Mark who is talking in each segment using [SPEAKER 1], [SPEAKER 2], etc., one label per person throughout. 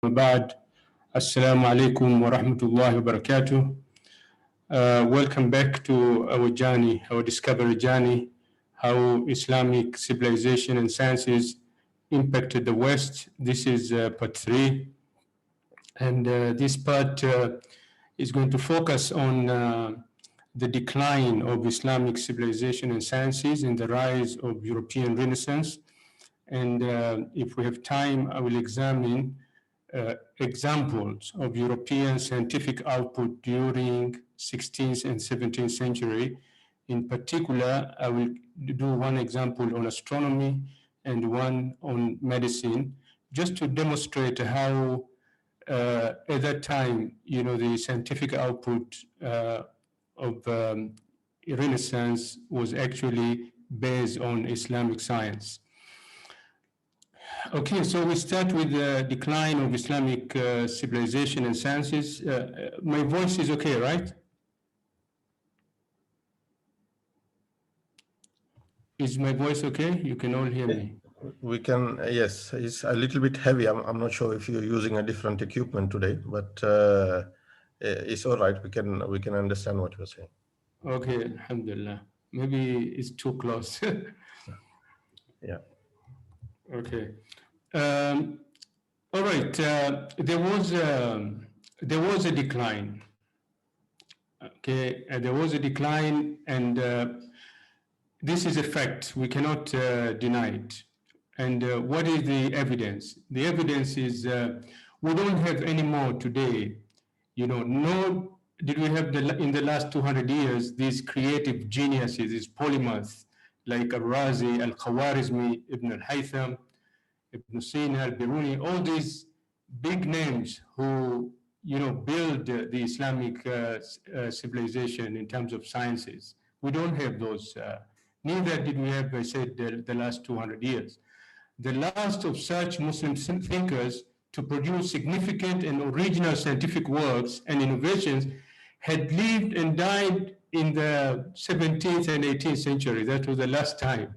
[SPEAKER 1] Bad. Assalamu alaikum wa rahmatullahi wa barakatuh. Welcome back to our journey, our discovery journey, how Islamic civilization and sciences impacted the West. This is part three. And this part is going to focus on the decline of Islamic civilization and sciences and the rise of European Renaissance. And if we have time, I will examine examples of European scientific output during 16th and 17th century. In particular, I will do one example on astronomy and one on medicine, just to demonstrate how at that time, the scientific output of Renaissance was actually based on Islamic science. Okay, so we start with the decline of Islamic civilization and sciences. My voice is okay, right? Is my voice okay? You can all hear me.
[SPEAKER 2] We can, yes, it's a little bit heavy. I'm not sure if you're using a different equipment today, but it's all right. We can understand what you're saying.
[SPEAKER 1] Okay, alhamdulillah. Maybe it's too close.
[SPEAKER 2] Yeah.
[SPEAKER 1] Okay. All right. There was a decline. Okay, there was a decline, and this is a fact. We cannot deny it. And what is the evidence? The evidence is we don't have any more today. Nor did we have in the last 200 years these creative geniuses, these polymaths like Al-Razi, Al-Khawarizmi, Ibn al-Haytham, Ibn Sina, Al-Biruni, all these big names who build the Islamic civilization in terms of sciences. We don't have those. Neither did we have, I said, the last 200 years. The last of such Muslim thinkers to produce significant and original scientific works and innovations had lived and died in the 17th and 18th century. That was the last time.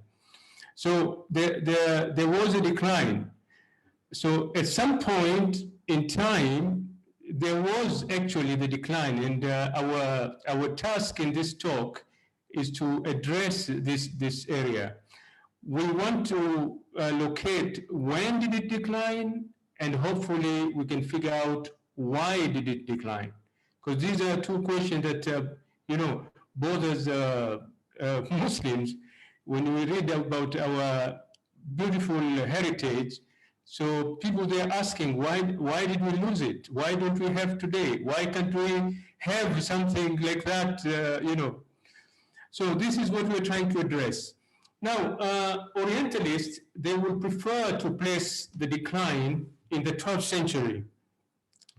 [SPEAKER 1] So there was a decline. So at some point in time, there was actually the decline, and our task in this talk is to address this area. We want to locate when did it decline, and hopefully we can figure out why did it decline. Because these are two questions that bothers Muslims when we read about our beautiful heritage. So people, they're asking, why did we lose it? Why don't we have today? Why can't we have something like that, So this is what we're trying to address. Now, Orientalists, they will prefer to place the decline in the 12th century.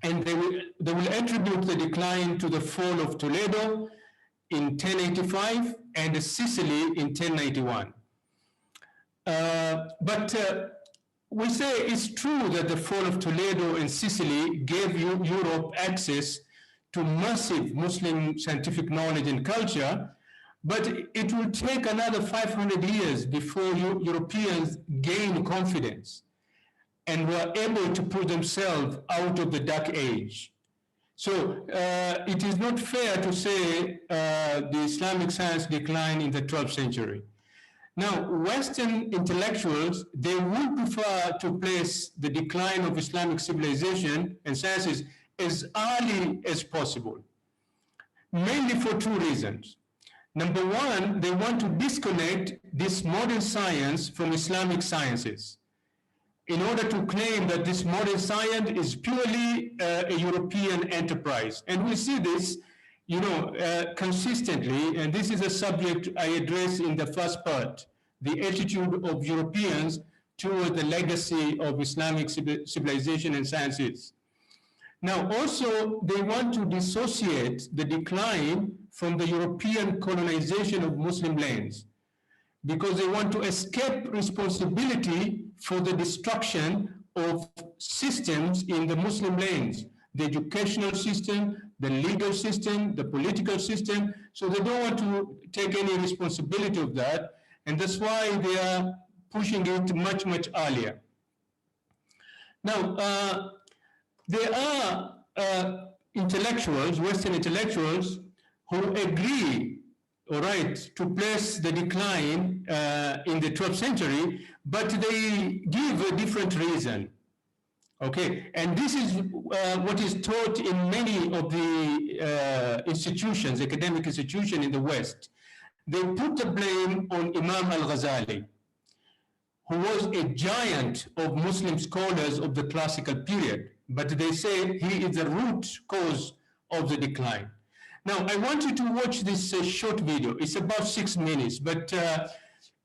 [SPEAKER 1] And they will attribute the decline to the fall of Toledo in 1085 and Sicily in 1091. But we say it's true that the fall of Toledo and Sicily gave Europe access to massive Muslim scientific knowledge and culture, but it will take another 500 years before Europeans gain confidence and were able to pull themselves out of the dark age. So it is not fair to say the Islamic science declined in the 12th century. Now, Western intellectuals, they would prefer to place the decline of Islamic civilization and sciences as early as possible, mainly for two reasons. Number one, they want to disconnect this modern science from Islamic sciences in order to claim that this modern science is purely a European enterprise. And we see this consistently, and this is a subject I address in the first part, the attitude of Europeans toward the legacy of Islamic civilization and sciences. Now, also, they want to dissociate the decline from the European colonization of Muslim lands, because they want to escape responsibility for the destruction of systems in the Muslim lands, the educational system, the legal system, the political system. So they don't want to take any responsibility of that, and that's why they are pushing it much, much earlier. Now, there are intellectuals, Western intellectuals, who agree, all right, to place the decline in the 12th century, but they give a different reason. Okay, and this is what is taught in many of the institutions, academic institutions in the West. They put the blame on Imam al-Ghazali, who was a giant of Muslim scholars of the classical period, but they say he is the root cause of the decline. Now, I want you to watch this short video. It's about 6 minutes, but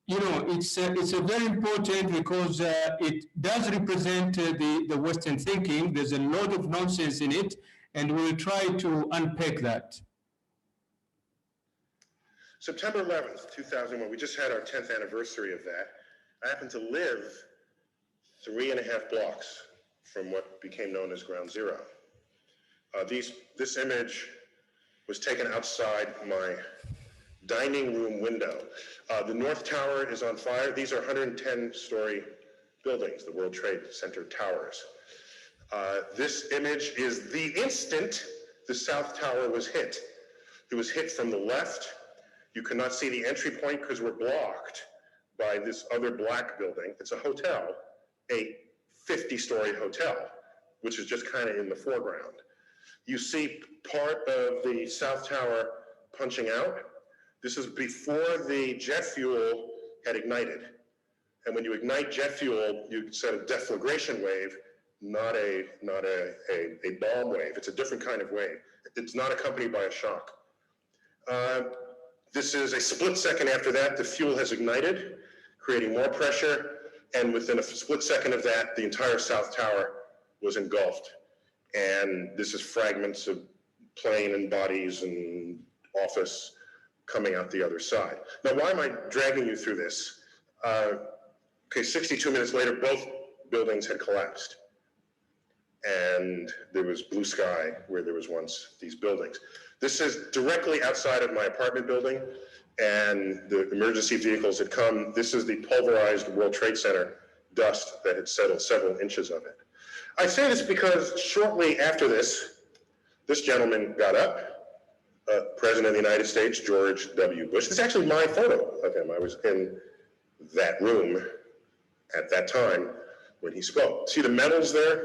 [SPEAKER 1] it's a very important because it does represent the Western thinking. There's a lot of nonsense in it, and we'll try to unpack that.
[SPEAKER 3] September 11th, 2001, we just had our 10th anniversary of that. I happen to live 3.5 blocks from what became known as Ground Zero. This image was taken outside my dining room window. The North Tower is on fire. These are 110-story buildings, the World Trade Center towers. This image is the instant the South Tower was hit. It was hit from the left. You cannot see the entry point because we're blocked by this other black building. It's a hotel, a 50-story hotel, which is just kind of in the foreground. You see part of the South Tower punching out. This is before the jet fuel had ignited. And when you ignite jet fuel, you set a deflagration wave, not a bomb wave. It's a different kind of wave. It's not accompanied by a shock. This is a split second after that, the fuel has ignited, creating more pressure, and within a split second of that, the entire South Tower was engulfed. And this is fragments of plane and bodies and office coming out the other side. Now, why am I dragging you through this? 62 minutes later, both buildings had collapsed. And there was blue sky where there was once these buildings. This is directly outside of my apartment building, and the emergency vehicles had come. This is the pulverized World Trade Center dust that had settled several inches of it. I say this because shortly after this gentleman got up, President of the United States, George W. Bush. This is actually my photo of him. I was in that room at that time when he spoke. See the medals there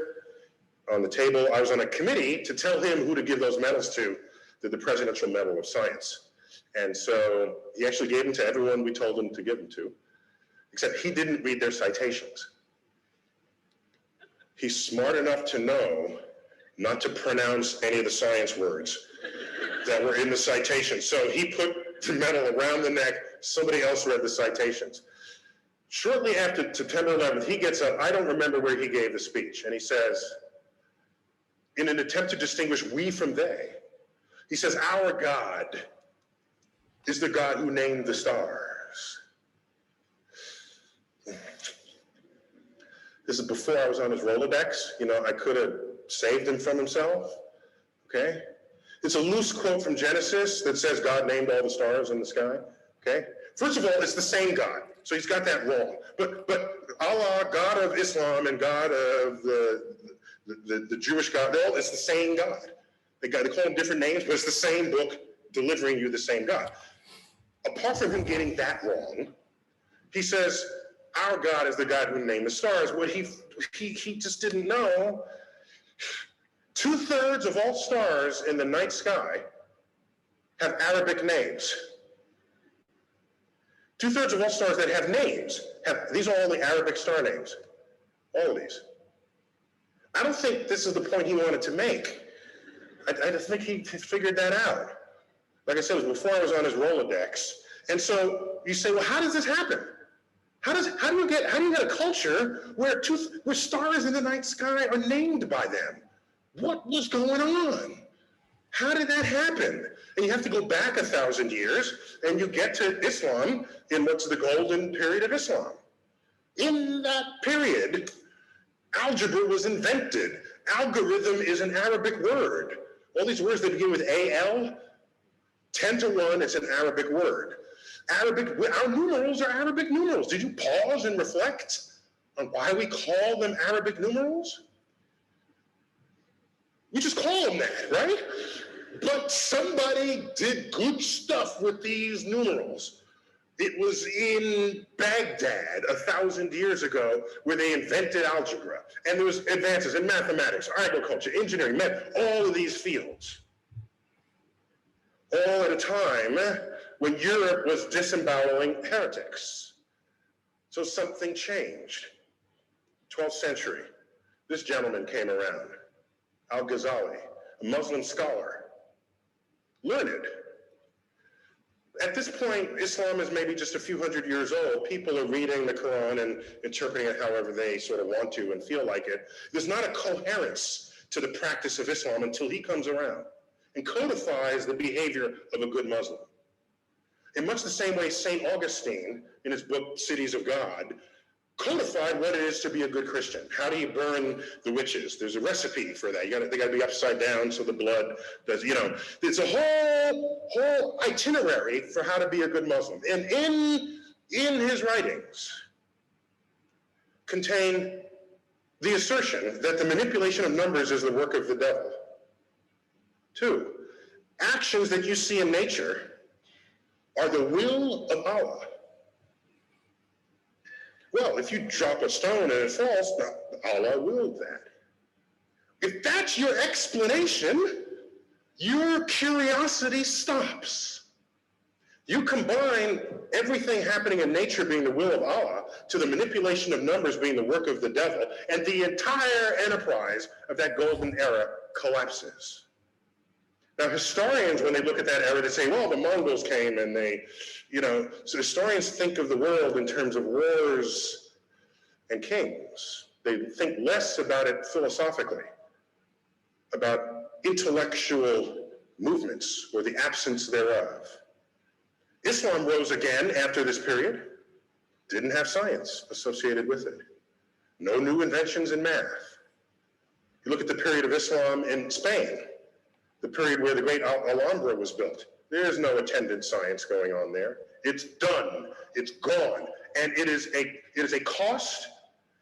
[SPEAKER 3] on the table? I was on a committee to tell him who to give those medals to, the Presidential Medal of Science. And so he actually gave them to everyone we told him to give them to, except he didn't read their citations. He's smart enough to know not to pronounce any of the science words that were in the citation. So he put the medal around the neck, somebody else read the citations. Shortly after September 11th, he gets up, I don't remember where he gave the speech, and he says, in an attempt to distinguish we from they, he says, our God is the God who named the stars. This is before I was on his Rolodex. You know, I could have saved him from himself, okay? It's a loose quote from Genesis that says God named all the stars in the sky, okay? First of all, it's the same God, so he's got that wrong. But Allah, God of Islam and God of the Jewish God, it's the same God. They call them different names, but it's the same book delivering you the same God. Apart from him getting that wrong, he says, our God is the God who named the stars. What he just didn't know, 2/3 of all stars in the night sky have Arabic names. 2/3 of all stars that have names, these are all the Arabic star names, all of these. I don't think this is the point he wanted to make. I just think he figured that out. Like I said, it was before I was on his Rolodex. And so you say, well, how does this happen? How do you get a culture where stars in the night sky are named by them? What was going on? How did that happen? And you have to go back 1,000 years, and you get to Islam in what's the golden period of Islam. In that period, algebra was invented. Algorithm is an Arabic word. All these words that begin with AL, 10 to 1, it's an Arabic word. Our numerals are Arabic numerals. Did you pause and reflect on why we call them Arabic numerals? We just call them that, right? But somebody did good stuff with these numerals. It was in Baghdad 1,000 years ago where they invented algebra. And there was advances in mathematics, agriculture, engineering, math, all of these fields. All at a time when Europe was disemboweling heretics. So something changed. 12th century, this gentleman came around, Al-Ghazali, a Muslim scholar, learned. At this point, Islam is maybe just a few hundred years old. People are reading the Quran and interpreting it however they sort of want to and feel like it. There's not a coherence to the practice of Islam until he comes around and codifies the behavior of a good Muslim. In much the same way St. Augustine, in his book, Cities of God, codified what it is to be a good Christian. How do you burn the witches? There's a recipe for that. They got to be upside down so the blood does, there's a whole itinerary for how to be a good Muslim. And in his writings contain the assertion that the manipulation of numbers is the work of the devil. 2, actions that you see in nature are the will of Allah. Well, if you drop a stone and it falls, Allah willed that. If that's your explanation, your curiosity stops. You combine everything happening in nature being the will of Allah to the manipulation of numbers being the work of the devil, and the entire enterprise of that golden era collapses. Now, historians, when they look at that era, they say, well, the Mongols came and they, so historians think of the world in terms of wars and kings. They think less about it philosophically, about intellectual movements or the absence thereof. Islam rose again after this period, didn't have science associated with it. No new inventions in math. You look at the period of Islam in Spain, the period where the great Alhambra was built. There's no attendant science going on there. It's done. It's gone. And it is a cost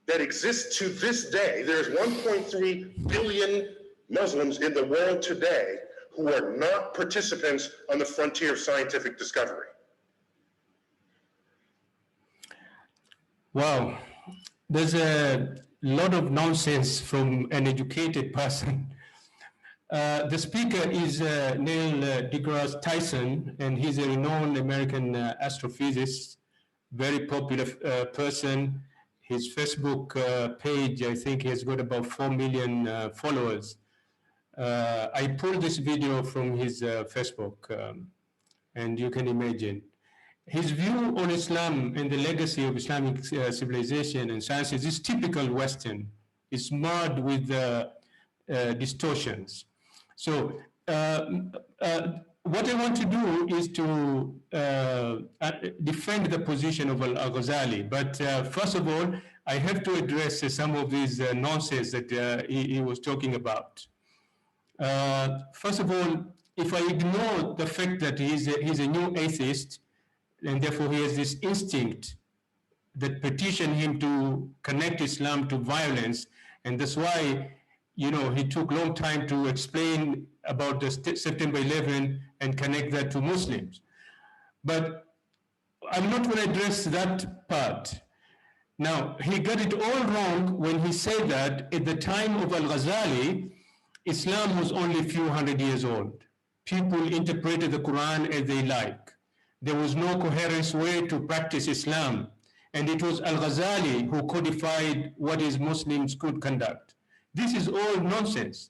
[SPEAKER 3] that exists to this day. There's 1.3 billion Muslims in the world today who are not participants on the frontier of scientific discovery.
[SPEAKER 1] Wow. There's a lot of nonsense from an educated person. The speaker is Neil deGrasse Tyson, and he's a renowned American astrophysicist, very popular person. His Facebook page, I think he has got about 4 million followers. I pulled this video from his Facebook, and you can imagine. His view on Islam and the legacy of Islamic civilization and sciences is typical Western. It's marred with distortions. So what I want to do is to defend the position of Al-Ghazali. But first of all, I have to address some of these nonsense that he was talking about. First of all, if I ignore the fact that he's a new atheist, and therefore he has this instinct that petitioned him to connect Islam to violence, and that's why he took a long time to explain about the September 11 and connect that to Muslims. But I'm not going to address that part. Now, he got it all wrong when he said that at the time of Al-Ghazali, Islam was only a few hundred years old. People interpreted the Quran as they like. There was no coherent way to practice Islam. And it was Al-Ghazali who codified what is Muslims could conduct. This is all nonsense,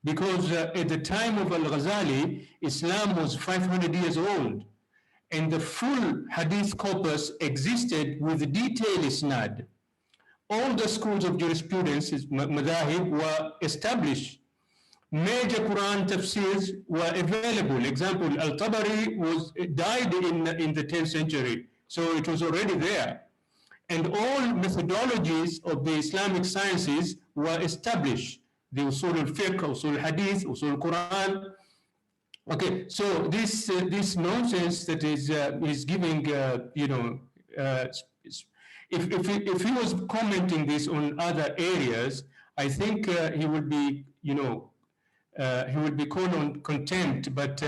[SPEAKER 1] because at the time of Al-Ghazali, Islam was 500 years old, and the full hadith corpus existed with detailed isnad. All the schools of jurisprudence, madahib, were established. Major Quran tafsirs were available. Example, Al-Tabari died in the 10th century, so it was already there. And all methodologies of the Islamic sciences were established. The usul al-fiqh, usul al-hadith, usul al-Quran. Okay, so this nonsense that is giving, if he was commenting this on other areas, I think he would be, he will be called on contempt, but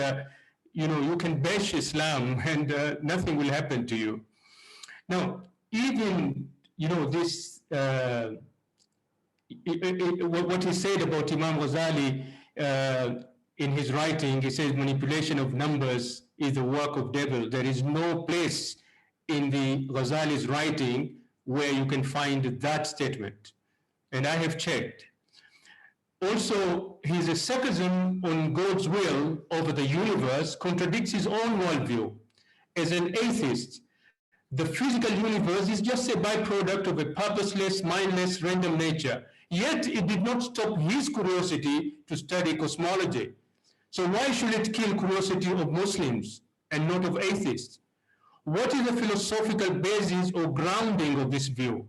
[SPEAKER 1] you can bash Islam and nothing will happen to you. Now, even this what he said about Imam Ghazali in his writing, he says manipulation of numbers is the work of devil. There is no place in the Ghazali's writing where you can find that statement. And I have checked. Also, his asceticism on God's will over the universe contradicts his own worldview. As an atheist, the physical universe is just a byproduct of a purposeless, mindless, random nature. Yet it did not stop his curiosity to study cosmology. So why should it kill curiosity of Muslims and not of atheists? What is the philosophical basis or grounding of this view?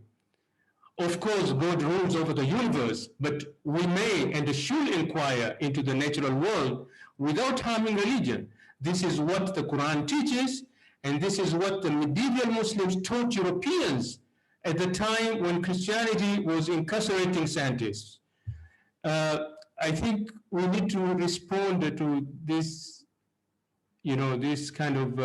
[SPEAKER 1] Of course, God rules over the universe, but we may and should inquire into the natural world without harming religion. This is what the Quran teaches, and this is what the medieval Muslims taught Europeans at the time when Christianity was incarcerating scientists. I think we need to respond to this, this kind of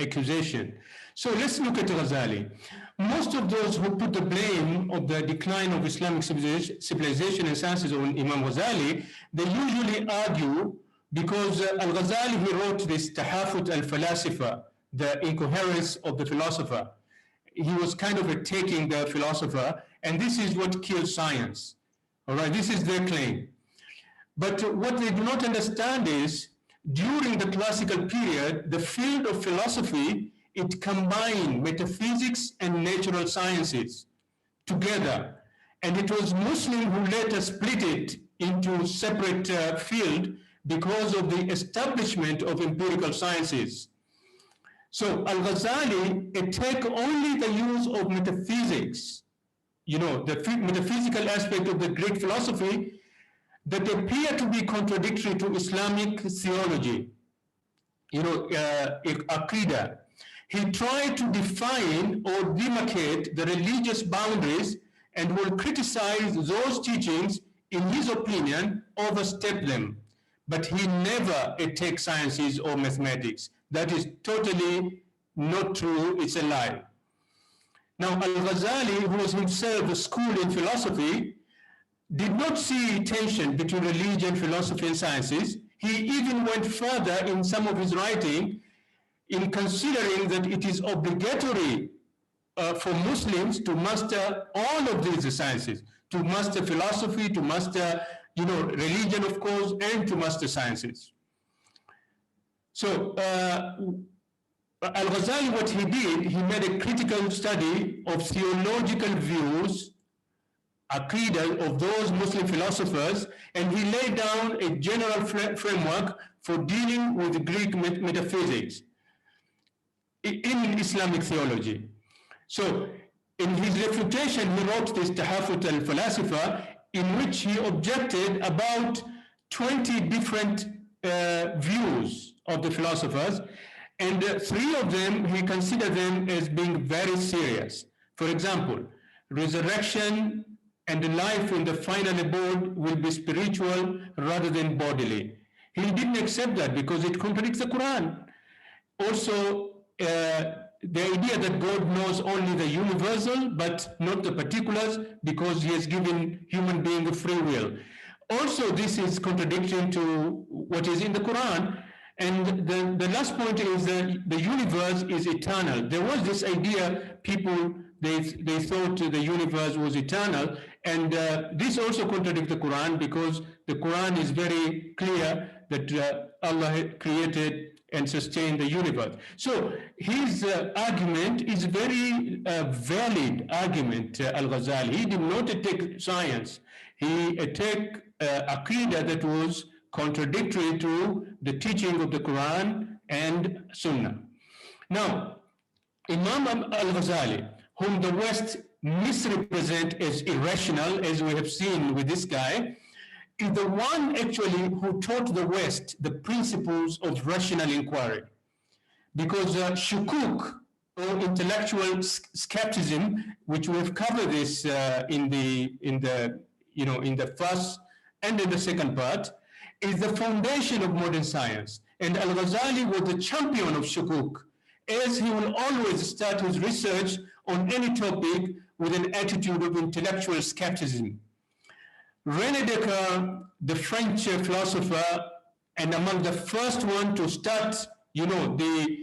[SPEAKER 1] accusation. So let's look at Ghazali. Most of those who put the blame of the decline of Islamic civilization and sciences on Imam Ghazali, they usually argue because Al-Ghazali, he wrote this Hafidh al-Falasifa, the incoherence of the philosopher. He was kind of attacking the philosopher, and this is what kills science. All right, this is their claim. But what they do not understand is, during the classical period, the field of philosophy, it combined metaphysics and natural sciences together. And it was Muslim who later split it into separate field because of the establishment of empirical sciences. So Al-Ghazali attacked only the use of metaphysics, the metaphysical aspect of the Greek philosophy that appear to be contradictory to Islamic theology, Aqidah. He tried to define or demarcate the religious boundaries and will criticize those teachings, in his opinion, overstep them. But he never attacked sciences or mathematics. That is totally not true, it's a lie. Now, Al-Ghazali, who was himself schooled in philosophy, did not see tension between religion, philosophy, and sciences. He even went further in some of his writing in considering that it is obligatory for Muslims to master all of these sciences, to master philosophy, to master religion, of course, and to master sciences. So Al-Ghazali, what he did, he made a critical study of theological views, Aqidah, of those Muslim philosophers, and he laid down a general framework for dealing with Greek metaphysics in Islamic theology. So in his refutation, he wrote this Hafidh al-Falasifa, in which he objected about 20 different views of the philosophers, and 3 of them, he considered them as being very serious. For example, resurrection and life in the final abode will be spiritual rather than bodily. He didn't accept that because it contradicts the Quran. Also, the idea that God knows only the universal but not the particulars because he has given human being a free will. Also, this is contradicting to what is in the Quran. And the last point is that the universe is eternal. There was this idea, people, they thought the universe was eternal, and this also contradicts the Quran because the Quran is very clear that Allah created and sustained the universe. So his argument is very valid argument, Al-Ghazali. He did not attack science. He attacked Aqidah that was contradictory to the teaching of the Quran and Sunnah. Now, Imam Al-Ghazali, whom the West misrepresent as irrational, as we have seen with this guy, is the one actually who taught the West the principles of rational inquiry. Because shukuk, or intellectual skepticism, which we have covered this in the first and in the second part, is the foundation of modern science. And Al-Ghazali was the champion of shukuk, as he will always start his research on any topic with an attitude of intellectual skepticism. René Descartes, the French philosopher, and among the first one to start, the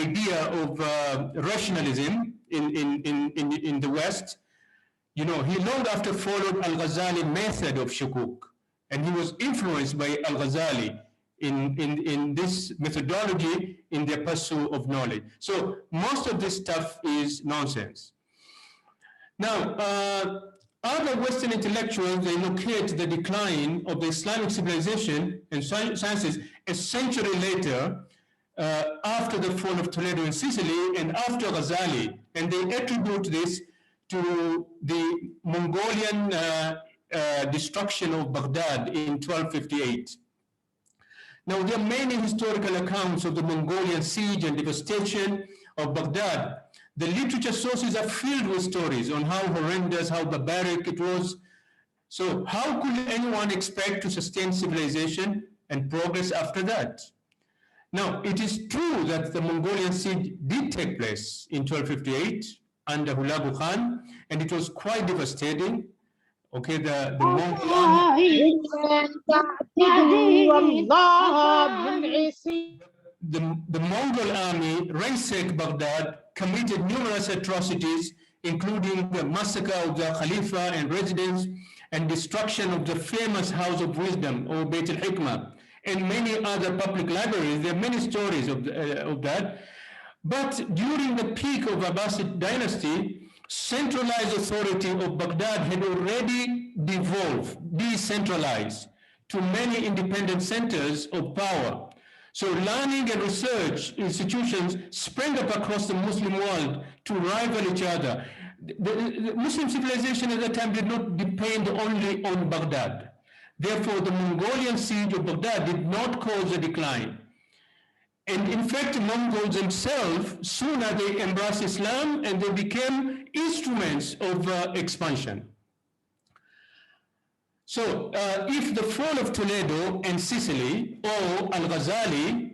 [SPEAKER 1] idea of rationalism in the West, he long after followed Al-Ghazali method of shukuk, and he was influenced by Al-Ghazali in this methodology in their pursuit of knowledge. So most of this stuff is nonsense. Now, other Western intellectuals, they locate the decline of the Islamic civilization and sciences a century later, after the fall of Toledo in Sicily and after Ghazali, and they attribute this to the Mongolian destruction of Baghdad in 1258. Now, there are many historical accounts of the Mongolian siege and devastation of Baghdad. The literature sources are filled with stories on how horrendous, how barbaric it was. So how could anyone expect to sustain civilization and progress after that? Now, it is true that the Mongolian siege did take place in 1258 under Hulagu Khan, and it was quite devastating. Okay, the Mongol army, the Mongol army ransacked Baghdad, committed numerous atrocities, including the massacre of the Khalifa and residents, and destruction of the famous House of Wisdom, or Beit al-Hikmah, and many other public libraries. There are many stories of that. But during the peak of Abbasid dynasty, centralized authority of Baghdad had already decentralized to many independent centers of power. So learning and research institutions sprang up across the Muslim world to rival each other. The Muslim civilization at that time did not depend only on Baghdad. Therefore, the Mongolian siege of Baghdad did not cause a decline. And in fact, Mongols themselves, sooner they embraced Islam and they became instruments of expansion. So if the fall of Toledo and Sicily or Al-Ghazali,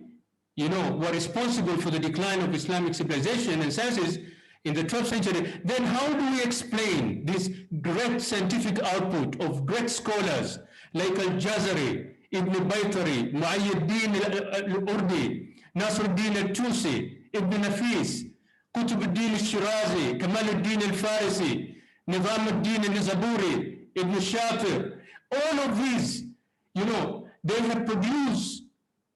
[SPEAKER 1] were responsible for the decline of Islamic civilization and sciences in the 12th century, then how do we explain this great scientific output of great scholars like Al-Jazari, Ibn Baytari, Mu'ayyiddin al-Urdi, Nasruddin al-Tusi, Ibn Nafis, Qutb al-Din al-Shirazi, Kamal al-Din al-Farisi, Nizam al-Din al-Nizaburi, Ibn Shatir, all of these, they have produced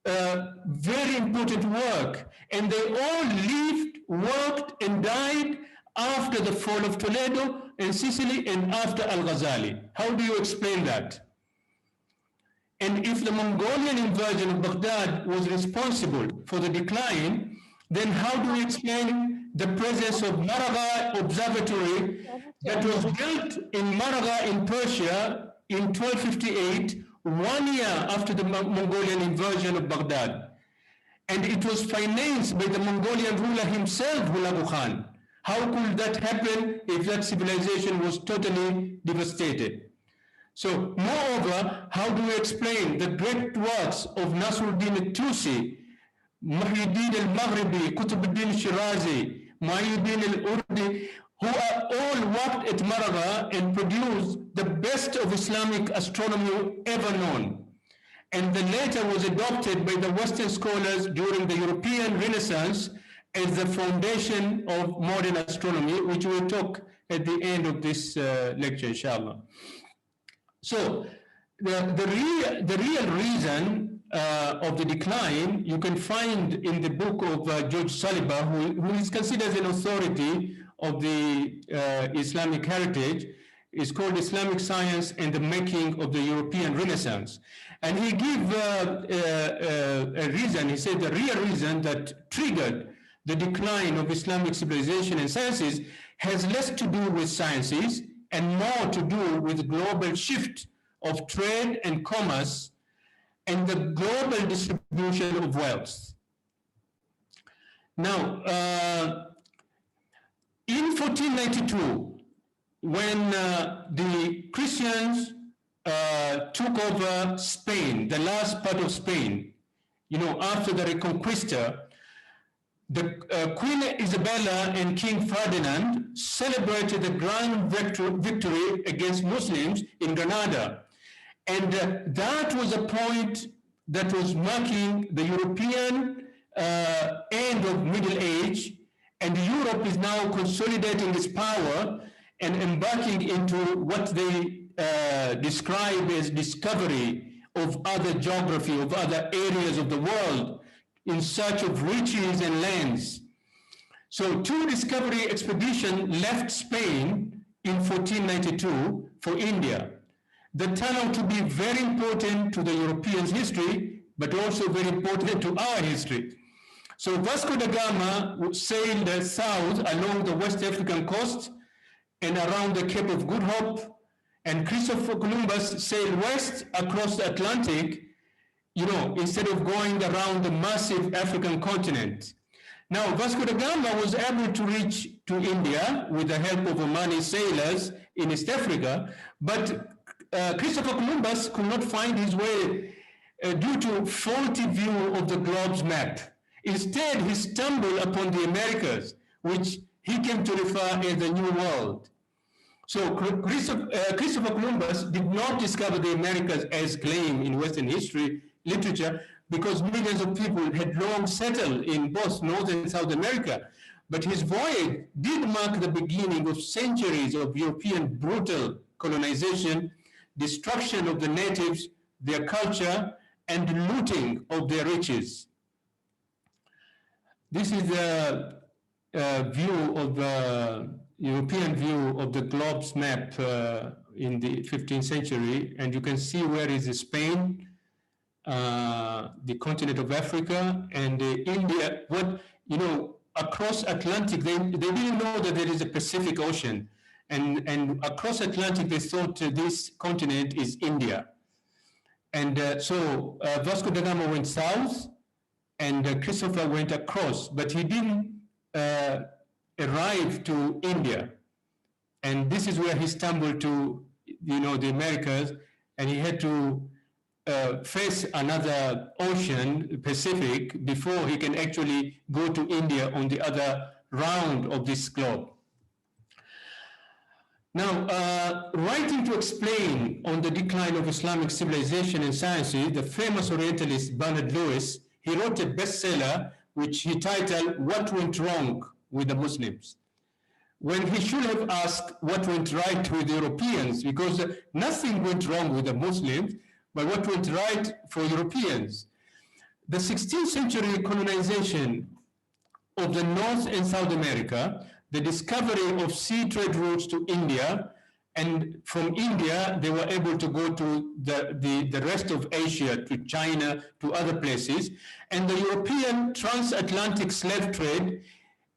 [SPEAKER 1] very important work, and they all lived, worked, and died after the fall of Toledo and Sicily and after Al-Ghazali. How do you explain that? And if the Mongolian invasion of Baghdad was responsible for the decline, then how do we explain the presence of Maraga Observatory that was built in Maraga in Persia in 1258, 1 year after the Mongolian invasion of Baghdad? And it was financed by the Mongolian ruler himself, Hulagu Khan. How could that happen if that civilization was totally devastated? So, moreover, how do we explain the great works of Nasruddin al-Tusi, Muhyiddin al-Maghribi, Qutb al-Din al-Shirazi, Mu'ayyiddin al-Urdi, who are all worked at Maraga and produced the best of Islamic astronomy ever known. And the latter was adopted by the Western scholars during the European Renaissance as the foundation of modern astronomy, which we'll talk at the end of this lecture, inshallah. So the real reason of the decline you can find in the book of George Saliba, who is considered an authority of the Islamic heritage. Is called Islamic Science and the Making of the European Renaissance. And he gave a reason. He said the real reason that triggered the decline of Islamic civilization and sciences has less to do with sciences and more to do with global shift of trade and commerce and the global distribution of wealth. Now, in 1492, when the Christians took over Spain, the last part of Spain. After the Reconquista, the Queen Isabella and King Ferdinand celebrated the grand victory against Muslims in Granada. And that was a point that was marking the European end of Middle Age, and Europe is now consolidating its power and embarking into what they describe as discovery of other geography, of other areas of the world, in search of riches and lands. So 2 discovery expeditions left Spain in 1492 for India. That turned out to be very important to the Europeans' history, but also very important to our history. So Vasco da Gama sailed south along the West African coast and around the Cape of Good Hope, and Christopher Columbus sailed west across the Atlantic, instead of going around the massive African continent. Now, Vasco da Gama was able to reach to India with the help of Omani sailors in East Africa, but Christopher Columbus could not find his way due to faulty view of the globe's map. Instead, he stumbled upon the Americas, which he came to refer as the New World. So Christopher Columbus did not discover the Americas as claimed in Western history literature, because millions of people had long settled in both North and South America. But his voyage did mark the beginning of centuries of European brutal colonization, destruction of the natives, their culture, and looting of their riches. This is a view of the European view of the globe's map in the 15th century, and you can see where is Spain, the continent of Africa, and India. Across Atlantic, they didn't know that there is a Pacific Ocean, and across Atlantic they thought this continent is India. And so Vasco da Gama went south, and Christopher went across, but he didn't arrive to India. And this is where he stumbled to, the Americas, and he had to face another ocean, Pacific, before he can actually go to India on the other round of this globe. Now, writing to explain on the decline of Islamic civilization and sciences, the famous Orientalist Bernard Lewis, he wrote a bestseller which he titled "What Went Wrong with the Muslims?" when he should have asked what went right with the Europeans, because nothing went wrong with the Muslims, but what went right for Europeans. The 16th century colonization of the North and South America, the discovery of sea trade routes to India, and from India they were able to go to the rest of Asia, to China, to other places, and the European transatlantic slave trade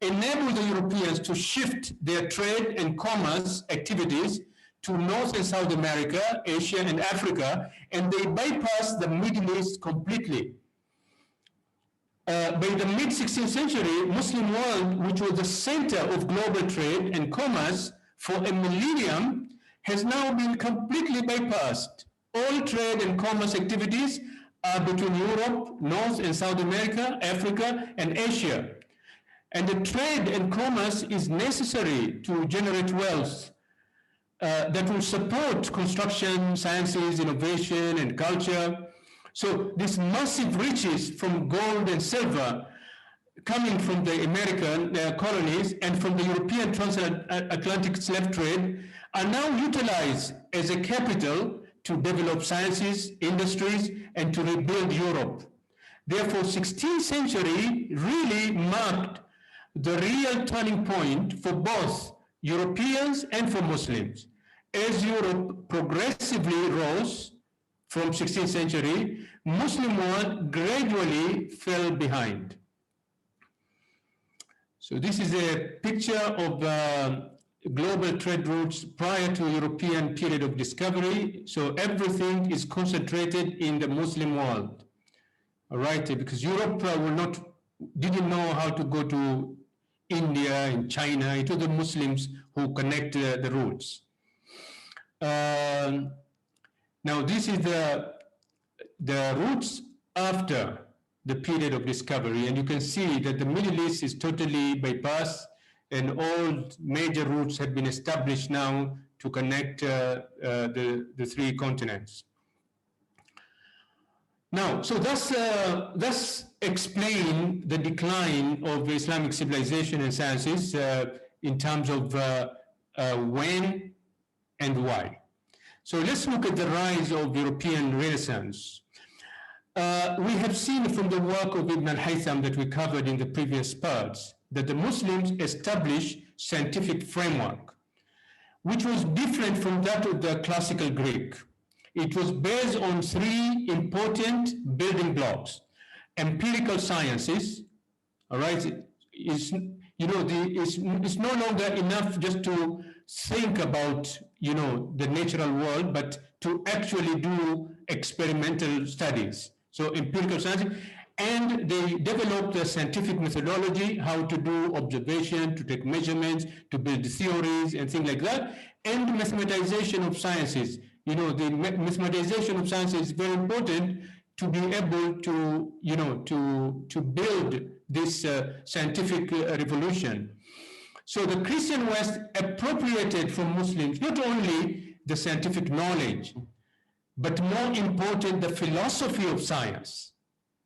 [SPEAKER 1] enabled the Europeans to shift their trade and commerce activities to North and South America, Asia, and Africa, and they bypassed the Middle East completely. By the mid-16th century, Muslim world, which was the center of global trade and commerce for a millennium, has now been completely bypassed. All trade and commerce activities are between Europe, North and South America, Africa, and Asia. And the trade and commerce is necessary to generate wealth that will support construction, sciences, innovation, and culture. So these massive riches from gold and silver coming from the American colonies and from the European transatlantic slave trade are now utilized as a capital to develop sciences, industries, and to rebuild Europe. Therefore, 16th century really marked the real turning point for both Europeans and for Muslims. As Europe progressively rose from 16th century, Muslim world gradually fell behind. So this is a picture of global trade routes prior to European period of discovery. So everything is concentrated in the Muslim world. All right, because Europe didn't know how to go to India and China. It was the Muslims who connected the routes. Now, this is the roots after the period of discovery, and you can see that the Middle East is totally bypassed, and all major routes have been established now to connect the three continents. Now, so thus explain the decline of Islamic civilization and sciences in terms of when and why. So let's look at the rise of European Renaissance. We have seen from the work of Ibn al-Haytham that we covered in the previous parts that the Muslims established scientific framework, which was different from that of the classical Greek. It was based on three important building blocks: empirical sciences, all right? It's no longer enough just to think about, the natural world, but to actually do experimental studies. So empirical science, and they developed a scientific methodology, how to do observation, to take measurements, to build theories and things like that, and mathematization of sciences. The mathematization of science is very important to be able to build this scientific revolution. So the Christian West appropriated from Muslims not only the scientific knowledge, but more important, the philosophy of science.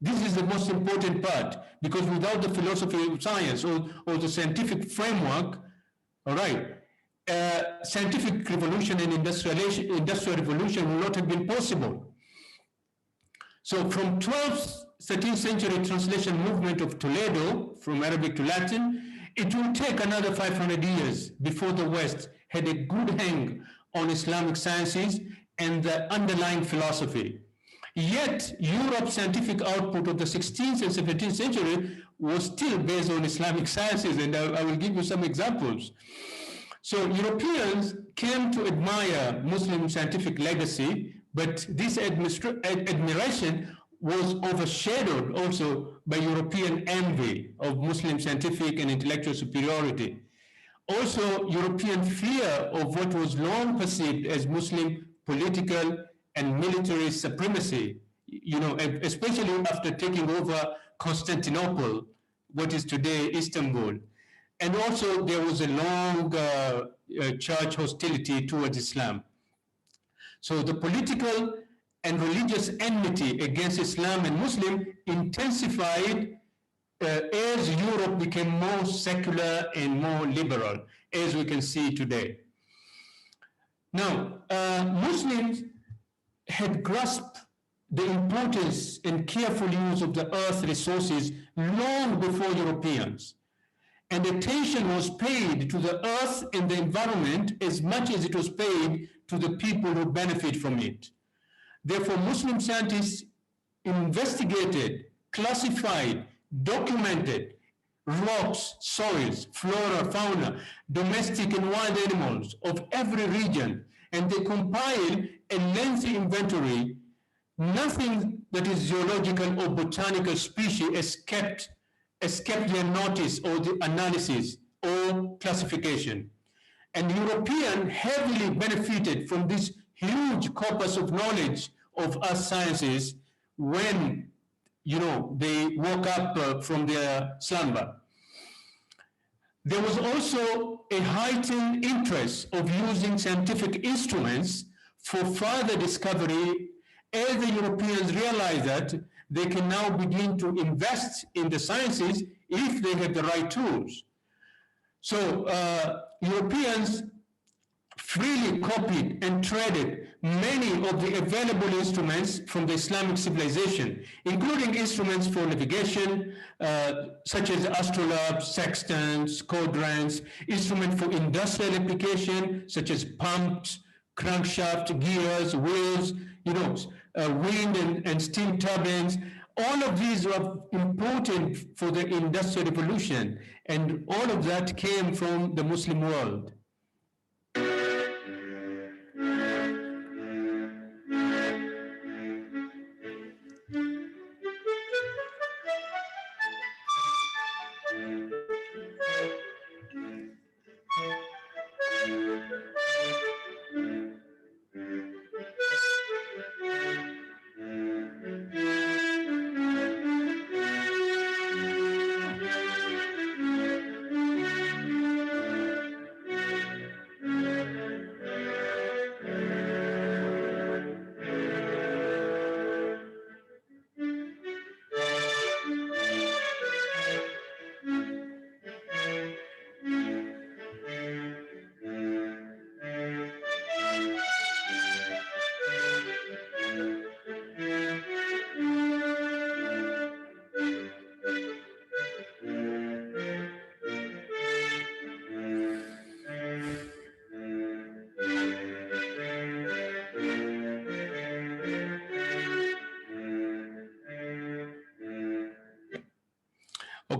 [SPEAKER 1] This is the most important part, because without the philosophy of science or the scientific framework, all right, scientific revolution and industrial revolution will not have been possible. So from 12th, 13th century translation movement of Toledo from Arabic to Latin, it will take another 500 years before the West had a good hang on Islamic sciences and the underlying philosophy. Yet, Europe's scientific output of the 16th and 17th century was still based on Islamic sciences, and I will give you some examples. So Europeans came to admire Muslim scientific legacy, but this admiration was overshadowed also by European envy of Muslim scientific and intellectual superiority. Also, European fear of what was long perceived as Muslim political and military supremacy, especially after taking over Constantinople, what is today Istanbul. And also there was a long church hostility towards Islam. So the political and religious enmity against Islam and Muslim intensified as Europe became more secular and more liberal, as we can see today. Now, Muslims had grasped the importance and careful use of the earth resources long before Europeans. And attention was paid to the earth and the environment as much as it was paid to the people who benefit from it. Therefore, Muslim scientists investigated, classified, documented rocks, soils, flora, fauna, domestic and wild animals of every region, and they compiled a lengthy inventory. Nothing that is zoological or botanical species escaped their notice or the analysis or classification. And Europeans heavily benefited from this huge corpus of knowledge of earth sciences when, they woke up from their slumber. There was also a heightened interest of using scientific instruments for further discovery, as the Europeans realized that they can now begin to invest in the sciences if they have the right tools. So Europeans freely copied and traded many of the available instruments from the Islamic civilization, including instruments for navigation, such as astrolabes, sextants, quadrants, instruments for industrial application, such as pumps, crankshaft, gears, wheels, wind and steam turbines. All of these are important for the Industrial Revolution, and all of that came from the Muslim world.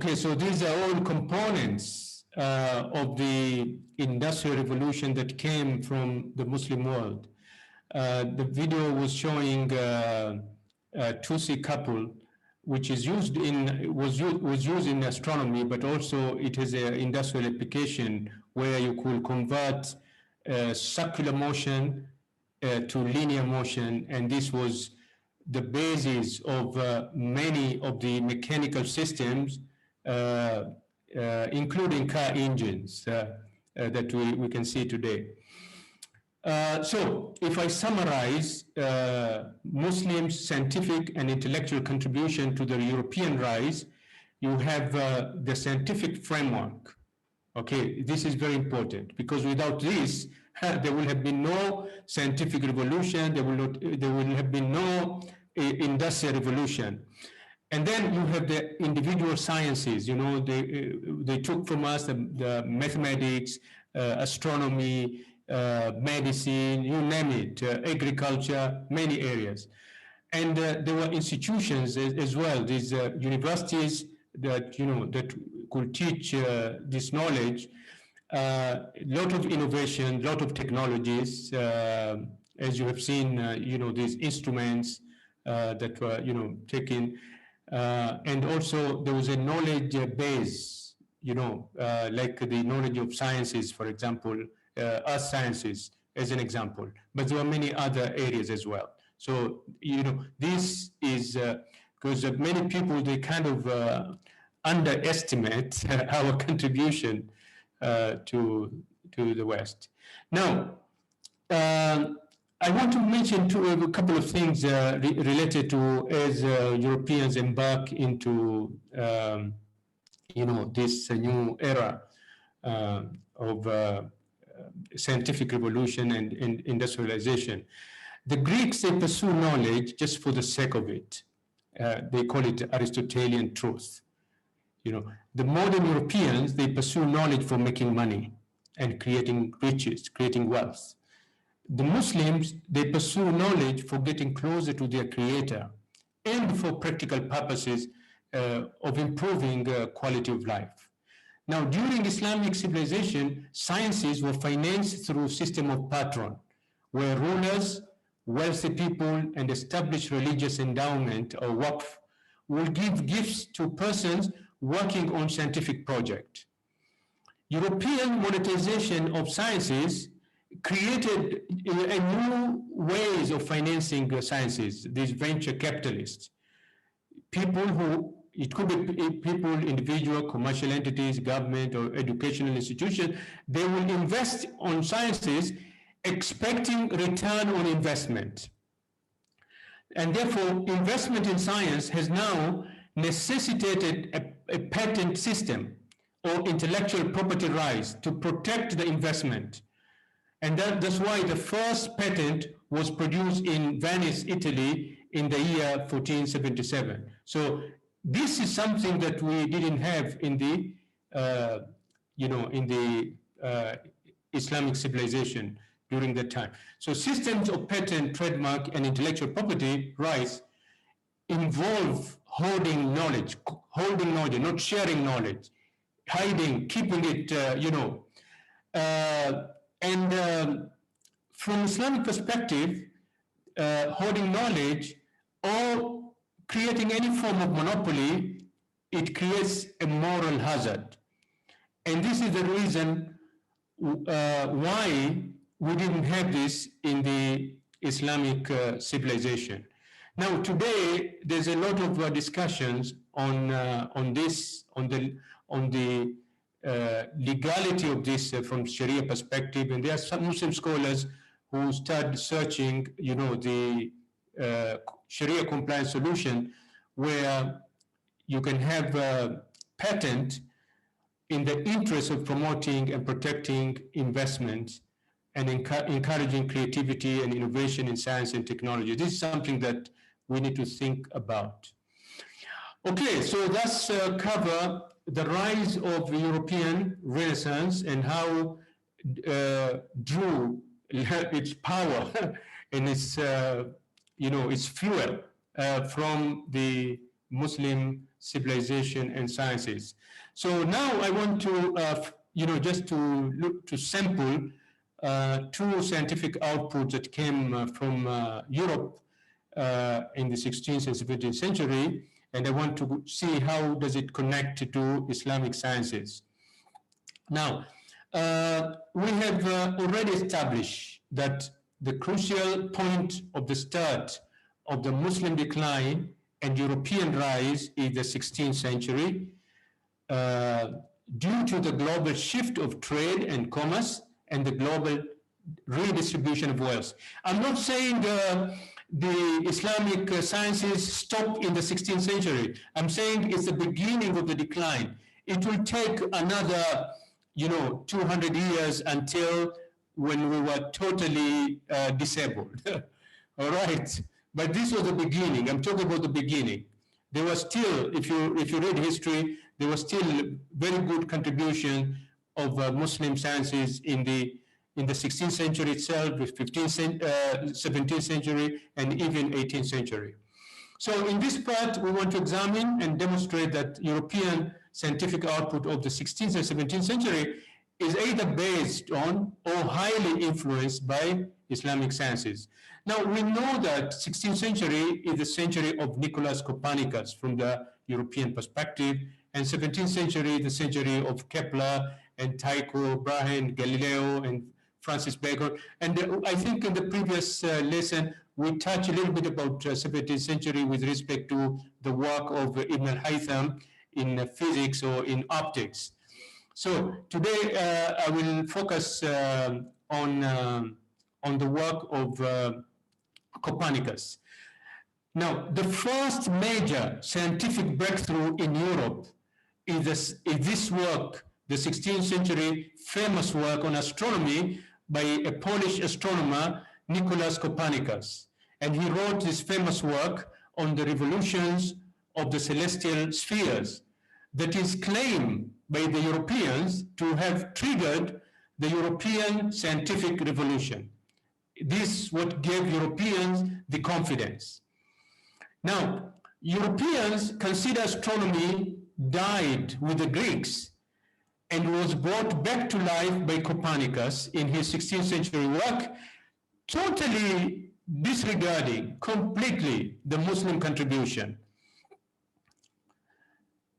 [SPEAKER 1] Okay, so these are all components of the Industrial Revolution that came from the Muslim world. The video was showing a Tusi couple, which is used in was used in astronomy, but also it has an industrial application where you could convert circular motion to linear motion, and this was the basis of many of the mechanical systems, including car engines that we can see today. So, if I summarize Muslims' scientific and intellectual contribution to the European rise, you have the scientific framework. Okay, this is very important because without this, there will have been no scientific revolution. There will have been no industrial revolution. And then you have the individual sciences. You know, they took from us the mathematics, astronomy, medicine, you name it, agriculture, many areas. And there were institutions as well, these universities that, you know, that could teach this knowledge, lot of innovation, lot of technologies, as you have seen, you know, these instruments that were, you know, taken, and also there was a knowledge base, you know, like the knowledge of sciences, for example, earth sciences as an example, but there are many other areas as well. So, you know, this is because many people, they kind of underestimate our contribution to the West. Now, I want to mention a couple of things related to as Europeans embark into, you know, this new era of scientific revolution and industrialization. The Greeks, they pursue knowledge just for the sake of it. They call it Aristotelian truth. You know, the modern Europeans, they pursue knowledge for making money and creating riches, creating wealth. The Muslims, they pursue knowledge for getting closer to their creator and for practical purposes of improving quality of life. Now, during Islamic civilization, sciences were financed through a system of patron, where rulers, wealthy people, and established religious endowment or waqf will give gifts to persons working on scientific projects. European monetization of sciences created a new ways of financing sciences, these venture capitalists. People who, it could be people, individual, commercial entities, government, or educational institutions, they will invest on sciences expecting return on investment. And therefore, investment in science has now necessitated a patent system or intellectual property rights to protect the investment. And that's why the first patent was produced in Venice, Italy in the year 1477. So this is something that we didn't have in the, you know, in the Islamic civilization during that time. So systems of patent, trademark, and intellectual property rights involve holding knowledge, not sharing knowledge, hiding, keeping it, you know. From Islamic perspective, holding knowledge or creating any form of monopoly, it creates a moral hazard. And this is the reason why we didn't have this in the Islamic civilization. Now, today, there's a lot of discussions on the legality of this from Sharia perspective, and there are some Muslim scholars who started searching, you know, the Sharia compliant solution where you can have a patent in the interest of promoting and protecting investment and encouraging creativity and innovation in science and technology. This is something that we need to think about. Okay, so that's cover the rise of the European Renaissance and how drew its power and its, you know, its fuel from the Muslim civilization and sciences. So now I want to, just to look to sample two scientific outputs that came from Europe in the 16th and 17th century, and I want to see how does it connect to Islamic sciences. Now, we have already established that the crucial point of the start of the Muslim decline and European rise is the 16th century due to the global shift of trade and commerce and the global redistribution of wealth. I'm not saying the Islamic sciences stop in the 16th century. I'm saying it's the beginning of the decline. It will take another 200 years until when we were totally disabled. All right, but this was the beginning. I'm talking about the beginning. There was still, if you read history, there was still very good contribution of Muslim sciences in the 16th century itself, the 17th century, and even 18th century. So in this part, we want to examine and demonstrate that European scientific output of the 16th and 17th century is either based on or highly influenced by Islamic sciences. Now, we know that 16th century is the century of Nicholas Copernicus from the European perspective, and 17th century, the century of Kepler and Tycho Brahe, Galileo, and Francis Bacon. And I think in the previous lesson, we touched a little bit about 17th century with respect to the work of Ibn al-Haytham in physics or in optics. So today I will focus on the work of Copernicus. Now, the first major scientific breakthrough in Europe is this work, the 16th century famous work on astronomy by a Polish astronomer, Nicholas Copernicus. And he wrote this famous work on the revolutions of the celestial spheres that is claimed by the Europeans to have triggered the European scientific revolution. This is what gave Europeans the confidence. Now, Europeans consider astronomy died with the Greeks and was brought back to life by Copernicus in his 16th century work, totally disregarding completely the Muslim contribution.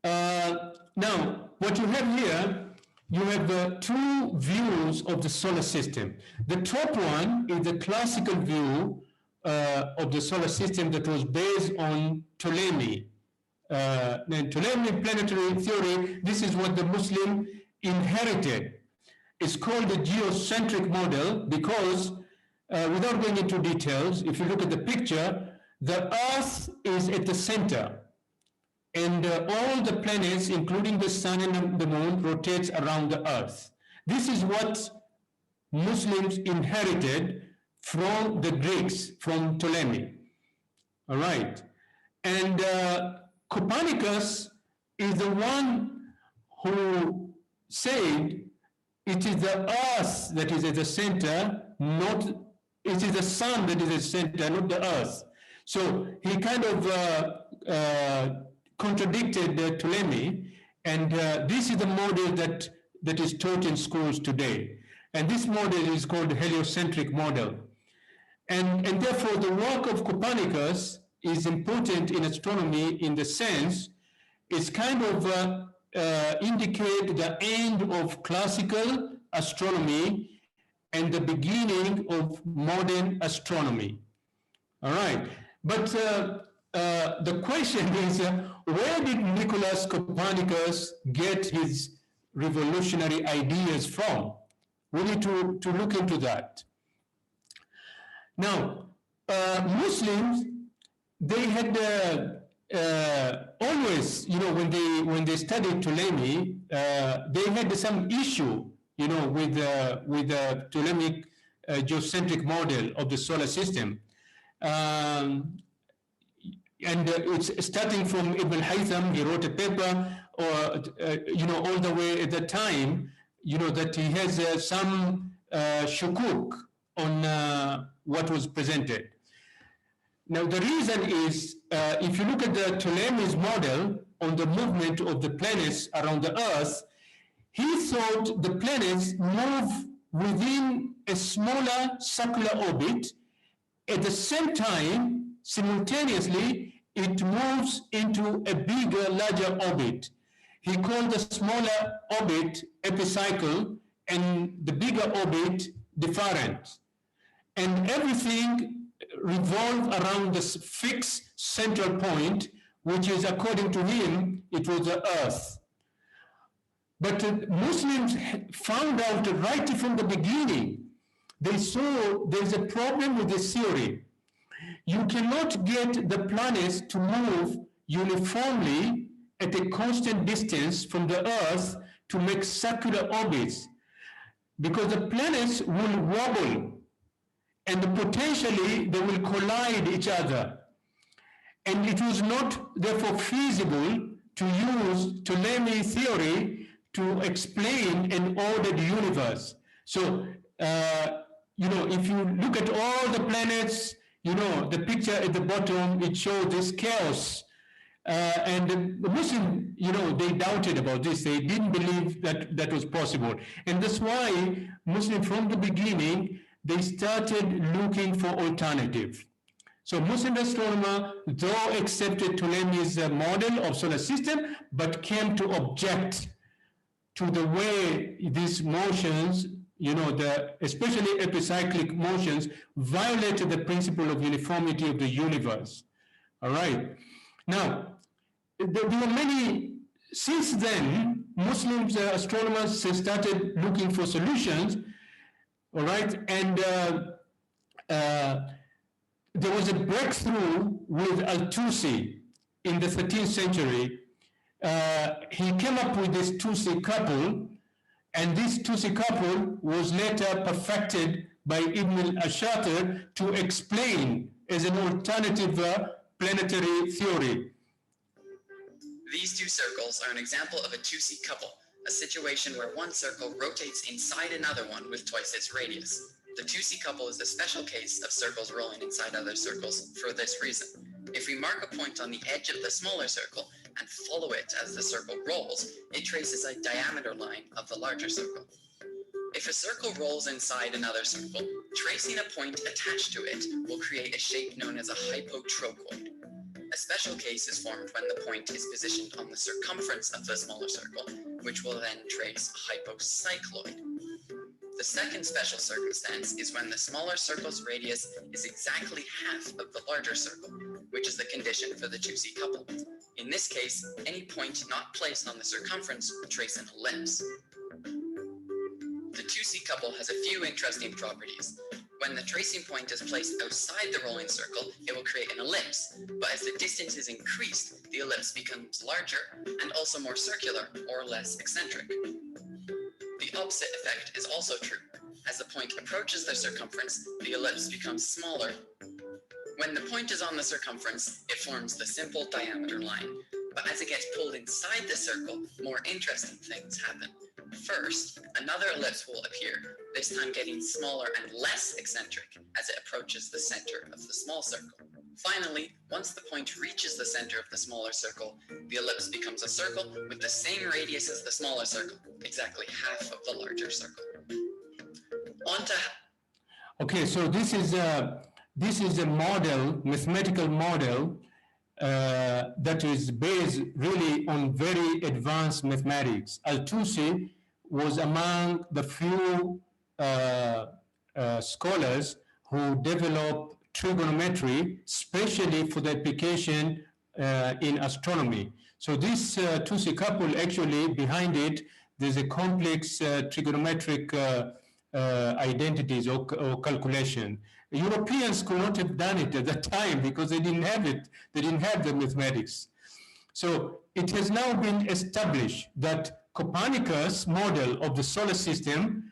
[SPEAKER 1] Now, what you have here, you have two views of the solar system. The top one is the classical view of the solar system that was based on Ptolemy. And Ptolemy planetary theory, this is what the Muslim inherited. It's called the geocentric model because, without going into details, if you look at the picture, the Earth is at the center. And all the planets, including the sun and the moon, rotates around the Earth. This is what Muslims inherited from the Greeks, from Ptolemy. All right. And Copernicus is the one who said it is the Earth that is at the center, not, it is the sun that is at the center, not the Earth. So he kind of contradicted Ptolemy, and this is the model that is taught in schools today. And this model is called the heliocentric model. And therefore, the work of Copernicus is important in astronomy in the sense it's kind of indicate the end of classical astronomy and the beginning of modern astronomy. All right, but the question is, where did Nicholas Copernicus get his revolutionary ideas from? We need to look into that. Now, Muslims, they had always, when they studied Ptolemy, they had some issue, with the Ptolemaic geocentric model of the solar system. And it's starting from Ibn al-Haytham, he wrote a paper, or, all the way at the time, that he has some shukuk on what was presented. Now, the reason is, if you look at the Ptolemy's model on the movement of the planets around the Earth, he thought the planets move within a smaller circular orbit. At the same time, simultaneously, it moves into a bigger, larger orbit. He called the smaller orbit epicycle and the bigger orbit deferent. And everything revolved around this fixed central point, which is, according to him, it was the Earth. But Muslims found out right from the beginning, they saw there's a problem with this theory. You cannot get the planets to move uniformly at a constant distance from the Earth to make circular orbits, because the planets will wobble and potentially they will collide each other. And it was not therefore feasible to use Ptolemy's theory to explain an ordered universe. So, if you look at all the planets, the picture at the bottom, it shows this chaos. And the Muslims, they doubted about this. They didn't believe that that was possible. And that's why Muslims from the beginning, they started looking for alternative. So Muslim astronomer, though accepted Ptolemy's model of solar system, but came to object to the way these motions, especially epicyclic motions, violated the principle of uniformity of the universe. All right. Now, there were many, since then, Muslim astronomers started looking for solutions, all right, and there was a breakthrough with Al-Tusi in the 13th century. He came up with this Tusi couple, and this Tusi couple was later perfected by Ibn al-Shatir to explain as an alternative planetary theory.
[SPEAKER 4] These two circles are an example of a Tusi couple, a situation where one circle rotates inside another one with twice its radius. The Tusi couple is a special case of circles rolling inside other circles for this reason. If we mark a point on the edge of the smaller circle and follow it as the circle rolls, it traces a diameter line of the larger circle. If a circle rolls inside another circle, tracing a point attached to it will create a shape known as a hypotrochoid. A special case is formed when the point is positioned on the circumference of the smaller circle, which will then trace a hypocycloid. The second special circumstance is when the smaller circle's radius is exactly half of the larger circle, which is the condition for the Tusi couple. In this case, any point not placed on the circumference will trace an ellipse. The Tusi couple has a few interesting properties. When the tracing point is placed outside the rolling circle, it will create an ellipse, but as the distance is increased, the ellipse becomes larger and also more circular or less eccentric. The opposite effect is also true. As the point approaches the circumference, the ellipse becomes smaller. When the point is on the circumference, it forms the simple diameter line. But as it gets pulled inside the circle, more interesting things happen. First, another ellipse will appear, this time getting smaller and less eccentric as it approaches the center of the small circle. Finally, once the point reaches the center of the smaller circle, the ellipse becomes a circle with the same radius as the smaller circle, exactly half of the larger circle.
[SPEAKER 1] Okay, so this is a model, mathematical model, that is based really on very advanced mathematics. Al-Tusi was among the few scholars who developed trigonometry, especially for the application in astronomy. So this Tusi couple, actually behind it, there's a complex trigonometric identities or calculation. Europeans could not have done it at that time because they didn't have it. They didn't have the mathematics. So it has now been established that Copernicus' model of the solar system,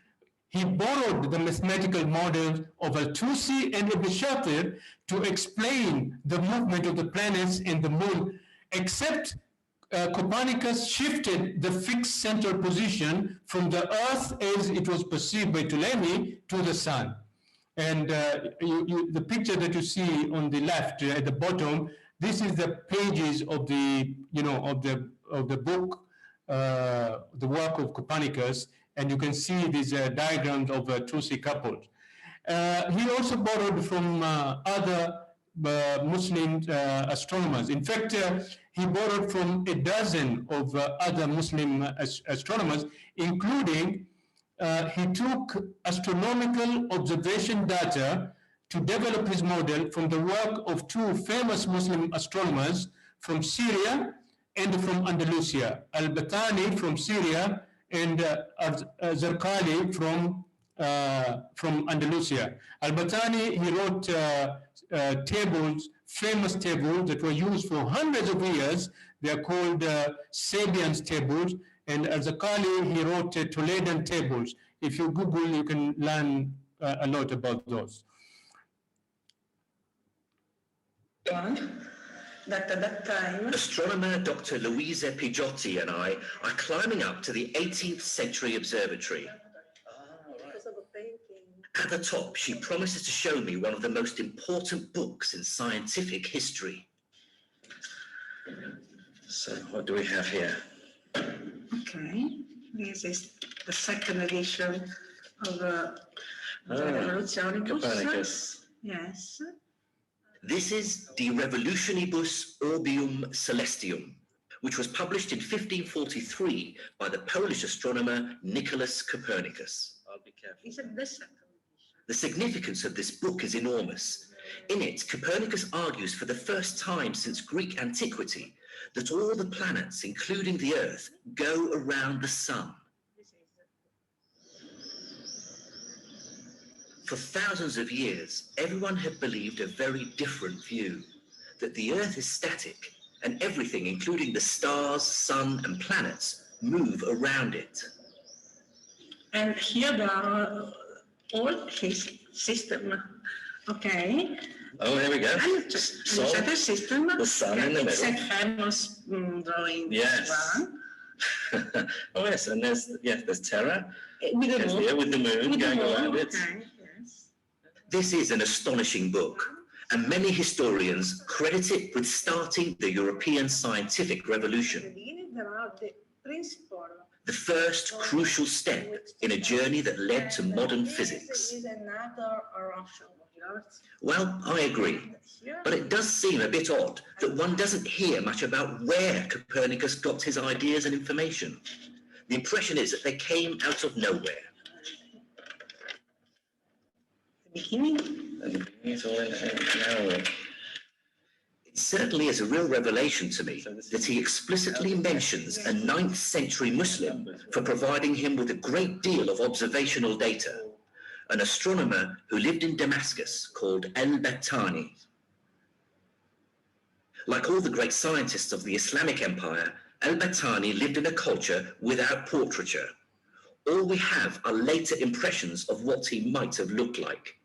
[SPEAKER 1] he borrowed the mathematical model of Al-Tusi and Ibn Shatir to explain the movement of the planets and the moon, except Copernicus shifted the fixed central position from the Earth as it was perceived by Ptolemy to the Sun. And the picture that you see on the left at the bottom, this is the pages of the, of the book, the work of Copernicus, and you can see these diagrams of two-sea couples. He also borrowed from other Muslim astronomers. In fact, he borrowed from a dozen of other Muslim astronomers, including he took astronomical observation data to develop his model from the work of two famous Muslim astronomers from Syria and from Andalusia, Al-Battani from Syria and Zarqali from Andalusia. Al-Battani, he wrote tables, famous tables that were used for hundreds of years. They are called Sabian's tables. And Al-Zarqali, he wrote Toledan tables. If you Google, you can learn a lot about those.
[SPEAKER 5] That at that time,
[SPEAKER 6] astronomer Dr. Louisa Piggiotti and I are climbing up to the 18th century observatory.
[SPEAKER 5] because of the painting.
[SPEAKER 6] At the top, she promises to show me one of the most important books in scientific history. So, what do we have here?
[SPEAKER 5] Okay, this is the second edition of the Revolutionibus.
[SPEAKER 6] Copernicus.
[SPEAKER 5] Yes.
[SPEAKER 6] This is De Revolutionibus Orbium Celestium, which was published in 1543 by the Polish astronomer Nicholas Copernicus. I'll be careful.
[SPEAKER 5] Is it the second edition?
[SPEAKER 6] The significance of this book is enormous. In it, Copernicus argues for the first time since Greek antiquity that all the planets, including the Earth, go around the sun. For thousands of years, everyone had believed a very different view, that the Earth is static and everything, including the stars, sun, and planets, move around it.
[SPEAKER 5] And here there are all his system. Okay.
[SPEAKER 6] Oh, here we go.
[SPEAKER 5] And just
[SPEAKER 6] So,
[SPEAKER 5] the system.
[SPEAKER 6] the sun in the
[SPEAKER 5] it's
[SPEAKER 6] middle.
[SPEAKER 5] a famous drawing.
[SPEAKER 6] Yes.
[SPEAKER 5] One.
[SPEAKER 6] Oh, yes, and there's Terra,
[SPEAKER 5] With the
[SPEAKER 6] yes,
[SPEAKER 5] moon.
[SPEAKER 6] here with the moon
[SPEAKER 5] With the
[SPEAKER 6] going
[SPEAKER 5] moon,
[SPEAKER 6] around it.
[SPEAKER 5] okay, yes.
[SPEAKER 6] This is an astonishing book, and many historians credit it with starting the European scientific
[SPEAKER 5] In the
[SPEAKER 6] revolution,
[SPEAKER 5] beginning, there are the principle.
[SPEAKER 6] the first crucial step in a journey that led to modern physics.
[SPEAKER 5] There is another Russian word.
[SPEAKER 6] Well, I agree, but it does seem a bit odd that one doesn't hear much about where Copernicus got his ideas and information. The impression is that they came out of nowhere.
[SPEAKER 5] The beginning.
[SPEAKER 6] It certainly is a real revelation to me that he explicitly mentions a 9th century Muslim for providing him with a great deal of observational data, an astronomer who lived in Damascus called Al-Battani. Like all the great scientists of the Islamic Empire, Al-Battani lived in a culture without portraiture. All we have are later impressions of what he might have looked like.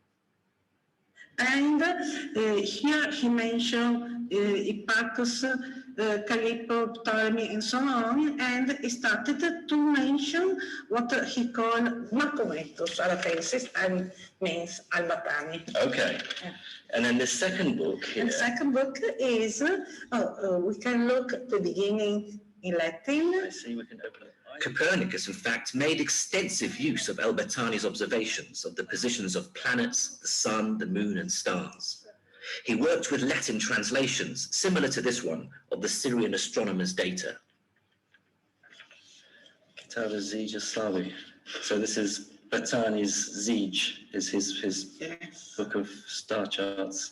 [SPEAKER 5] And here he mentioned Hipparchus, Calippo, Ptolemy, and so on, and he started to mention what he called Mahometus Arapensis, and means Al-Battani.
[SPEAKER 6] Okay. And then the second book here.
[SPEAKER 5] And second book is, we can look at the beginning in Latin.
[SPEAKER 6] I see, we can open it. Copernicus, in fact, made extensive use of Al-Battani's observations of the positions of planets, the sun, the moon, and stars. He worked with Latin translations, similar to this one, of the Syrian astronomers' data. Kitab al-Zij al-Slawi. So this is Battani's Zij, is his
[SPEAKER 5] Yes.
[SPEAKER 6] book of star charts.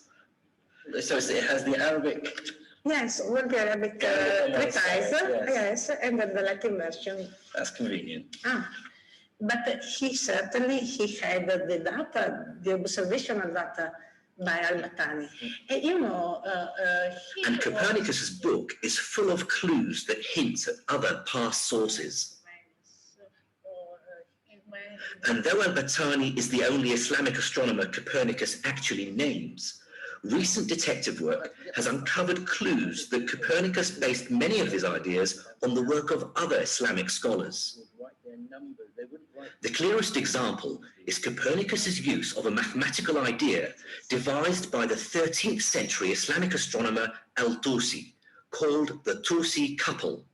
[SPEAKER 6] So it has the Arabic.
[SPEAKER 5] Yes, with the Arabic treatise, yes, and then the Latin version.
[SPEAKER 6] That's convenient.
[SPEAKER 5] But he certainly had the data, the observational data by Al-Battani. And he
[SPEAKER 6] And Copernicus's book is full of clues that hint at other past sources. And though Al-Battani is the only Islamic astronomer Copernicus actually names, recent detective work has uncovered clues that Copernicus based many of his ideas on the work of other Islamic scholars. The clearest example is Copernicus's use of a mathematical idea devised by the 13th century Islamic astronomer Al-Tusi, called the Tusi couple.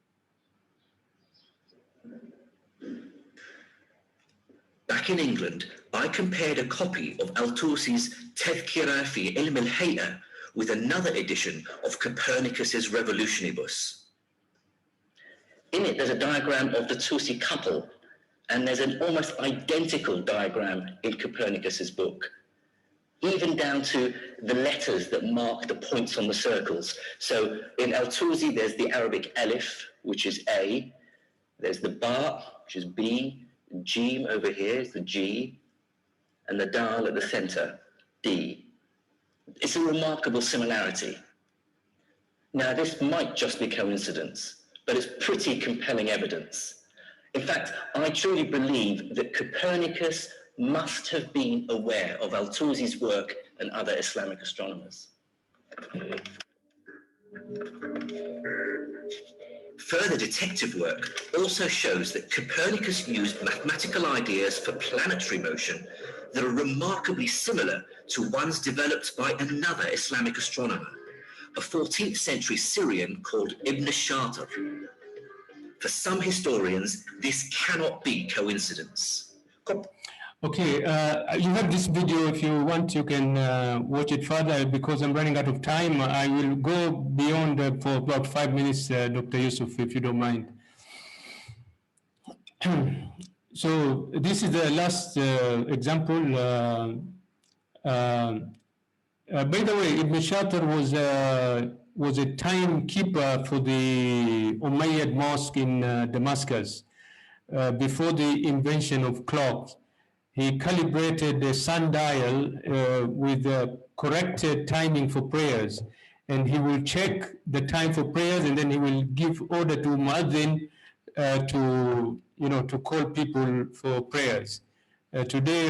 [SPEAKER 6] Back in England, I compared a copy of Al-Tusi's Tadhkira fi Ilm al-Hay'a with another edition of Copernicus's Revolutionibus. In it, there's a diagram of the Tusi couple, and there's an almost identical diagram in Copernicus's book, even down to the letters that mark the points on the circles. So in Al-Tusi, there's the Arabic alif, which is A, there's the ba, which is B, Jim over here is the G, and the dal at the center, D. It's a remarkable similarity. Now, this might just be coincidence, but it's pretty compelling evidence. In fact, I truly believe that Copernicus must have been aware of Al-Tusi's work and other Islamic astronomers. Further detective work also shows that Copernicus used mathematical ideas for planetary motion that are remarkably similar to ones developed by another Islamic astronomer, a 14th century Syrian called Ibn Shatir. For some historians, this cannot be coincidence.
[SPEAKER 1] Okay, you have this video. If you want, you can watch it further. Because I'm running out of time, I will go beyond for about 5 minutes, Dr. Yusuf, if you don't mind. So this is the last example. By the way, Ibn Shatir was a timekeeper for the Umayyad mosque in Damascus before the invention of clocks. He calibrated the sundial with correct timing for prayers, and he will check the time for prayers, and then he will give order to Muazzin to call people for prayers. Today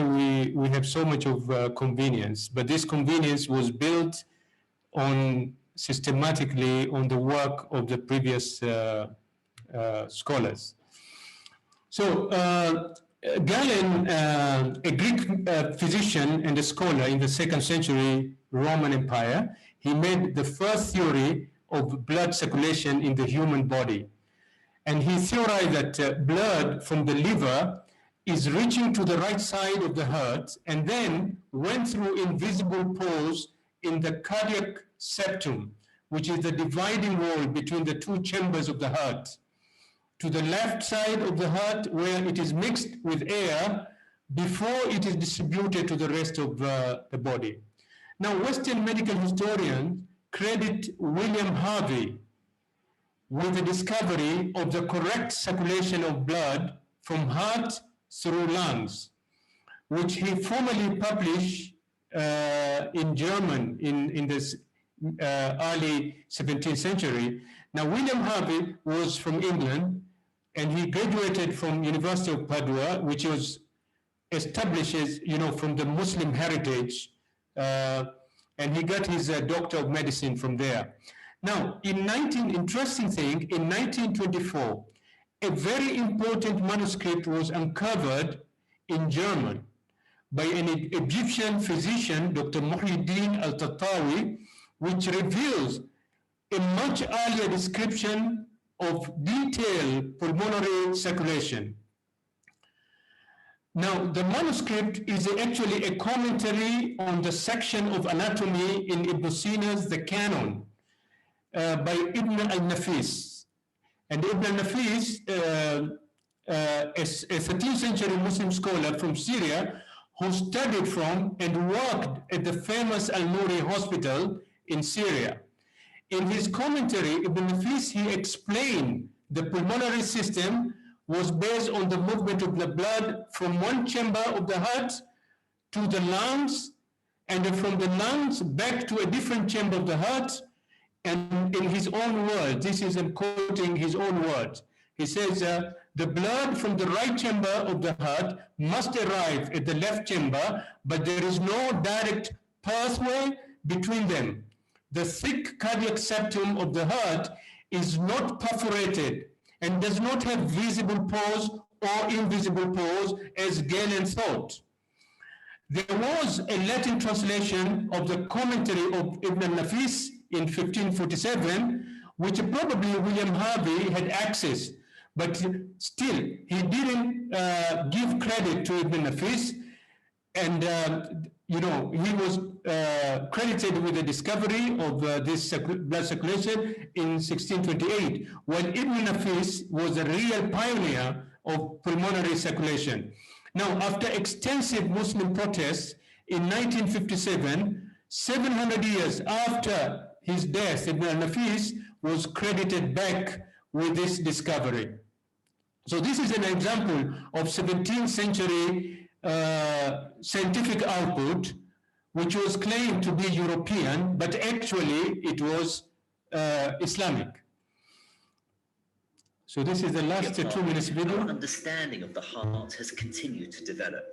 [SPEAKER 1] we have so much of convenience, but this convenience was built on systematically on the work of the previous scholars. So Galen, a Greek physician and a scholar in the 2nd century Roman Empire, he made the first theory of blood circulation in the human body. And he theorized that blood from the liver is reaching to the right side of the heart and then went through invisible pores in the cardiac septum, which is the dividing wall between the two chambers of the heart, to the left side of the heart where it is mixed with air before it is distributed to the rest of the body. Now, Western medical historians credit William Harvey with the discovery of the correct circulation of blood from heart through lungs, which he formally published in German in this early 17th century. Now, William Harvey was from England, and he graduated from University of Padua, which was established, from the Muslim heritage, and he got his Doctor of Medicine from there. Now, interesting thing, in 1924, a very important manuscript was uncovered in German by an Egyptian physician, Dr. Muhyiddin al-Tatawi, which reveals a much earlier description of detailed pulmonary circulation. Now, the manuscript is actually a commentary on the section of anatomy in Ibn Sina's The Canon by Ibn al-Nafis. And Ibn al-Nafis, a 13th century Muslim scholar from Syria, who studied from and worked at the famous Al-Nuri hospital in Syria. In his commentary, Ibn Nafis, he explained the pulmonary system was based on the movement of the blood from one chamber of the heart to the lungs, and from the lungs back to a different chamber of the heart. And in his own words, this is I'm quoting his own words, he says, the blood from the right chamber of the heart must arrive at the left chamber, but there is no direct pathway between them. The thick cardiac septum of the heart is not perforated and does not have visible pores or invisible pores as Galen thought. There was a Latin translation of the commentary of Ibn al-Nafis in 1547, which probably William Harvey had access, but still he didn't give credit to Ibn al-Nafis, and he was credited with the discovery of this blood circulation in 1628, while Ibn Nafis was a real pioneer of pulmonary circulation. Now, after extensive Muslim protests in 1957, 700 years after his death, Ibn Nafis was credited back with this discovery. So this is an example of 17th century scientific output, which was claimed to be European, but actually it was Islamic. So this is the last 2 minutes video.
[SPEAKER 6] Our understanding of the heart has continued to develop.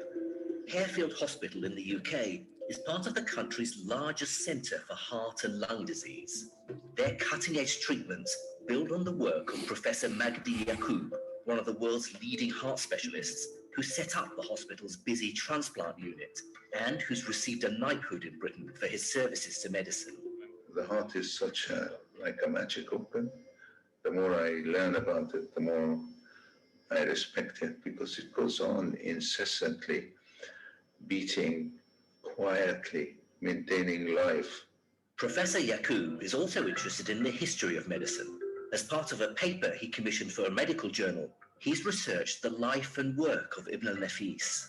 [SPEAKER 6] Harefield Hospital in the UK is part of the country's largest centre for heart and lung disease. Their cutting-edge treatments build on the work of Professor Magdi Yaqub, one of the world's leading heart specialists, who set up the hospital's busy transplant unit and who's received a knighthood in Britain for his services to medicine.
[SPEAKER 7] The heart is such like a magic open. The more I learn about it, the more I respect it, because it goes on incessantly, beating quietly, maintaining life.
[SPEAKER 6] Professor Yaqub is also interested in the history of medicine. As part of a paper he commissioned for a medical journal, he's researched the life and work of Ibn al-Nafis.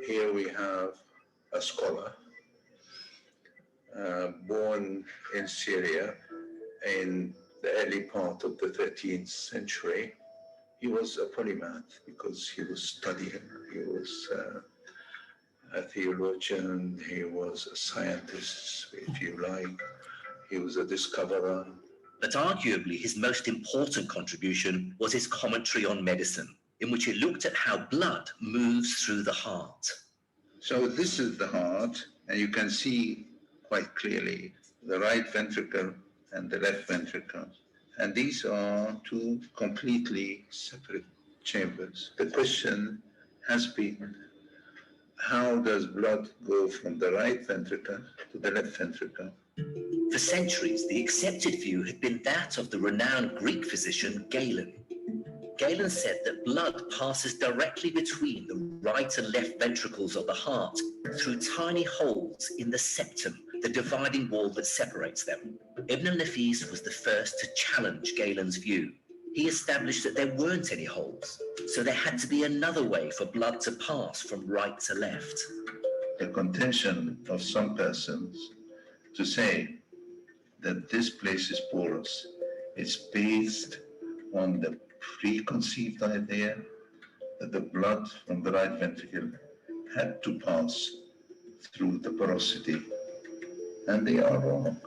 [SPEAKER 7] Here we have a scholar born in Syria in the early part of the 13th century. He was a polymath because he was studying. He was a theologian, he was a scientist, if you like. He was a discoverer.
[SPEAKER 6] But arguably his most important contribution was his commentary on medicine, in which he looked at how blood moves through the heart.
[SPEAKER 7] So this is the heart, and you can see quite clearly the right ventricle and the left ventricle. And these are two completely separate chambers. The question has been, how does blood go from the right ventricle to the left ventricle?
[SPEAKER 6] For centuries, the accepted view had been that of the renowned Greek physician Galen. Galen said that blood passes directly between the right and left ventricles of the heart through tiny holes in the septum, the dividing wall that separates them. Ibn al-Nafis was the first to challenge Galen's view. He established that there weren't any holes, so there had to be another way for blood to pass from right to left.
[SPEAKER 7] The contention of some persons to say that this place is porous is based on the preconceived idea that the blood from the right ventricle had to pass through the and they are wrong.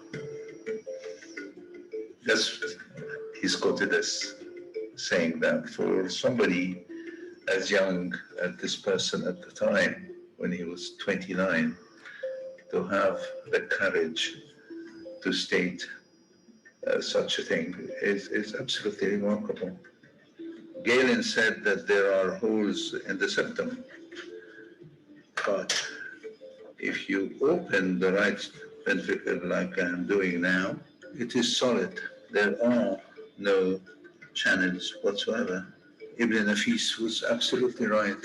[SPEAKER 7] He's quoted as saying that for somebody as young as this person at the time, when he was 29, to have the courage to state such a thing is absolutely remarkable. Galen said that there are holes in the septum, but if you open the right ventricle like I am doing now, it is solid. There are no channels whatsoever. Ibn Nafis was absolutely right.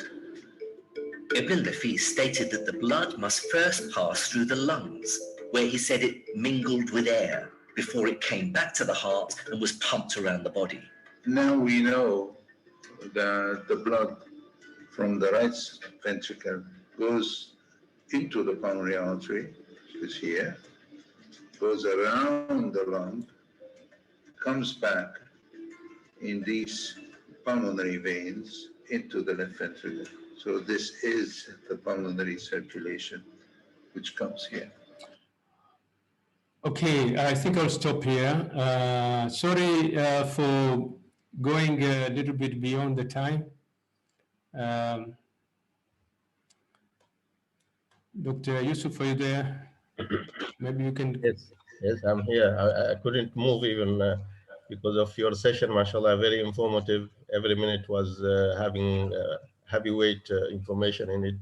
[SPEAKER 6] Ibn Nafis stated that the blood must first pass through the lungs, where he said it mingled with air before it came back to the heart and was pumped around the body.
[SPEAKER 7] Now we know that the blood from the right ventricle goes into the pulmonary artery, which is here, goes around the lung, comes back in these pulmonary veins into the left ventricle. So this is the pulmonary circulation which comes here.
[SPEAKER 1] Okay, I think I'll stop here. Sorry for going a little bit beyond the time. Dr. Yusuf, are you there? Maybe you can...
[SPEAKER 2] Yes, I'm here. I couldn't move even because of your session, mashallah, very informative. Every minute was having heavyweight information in it.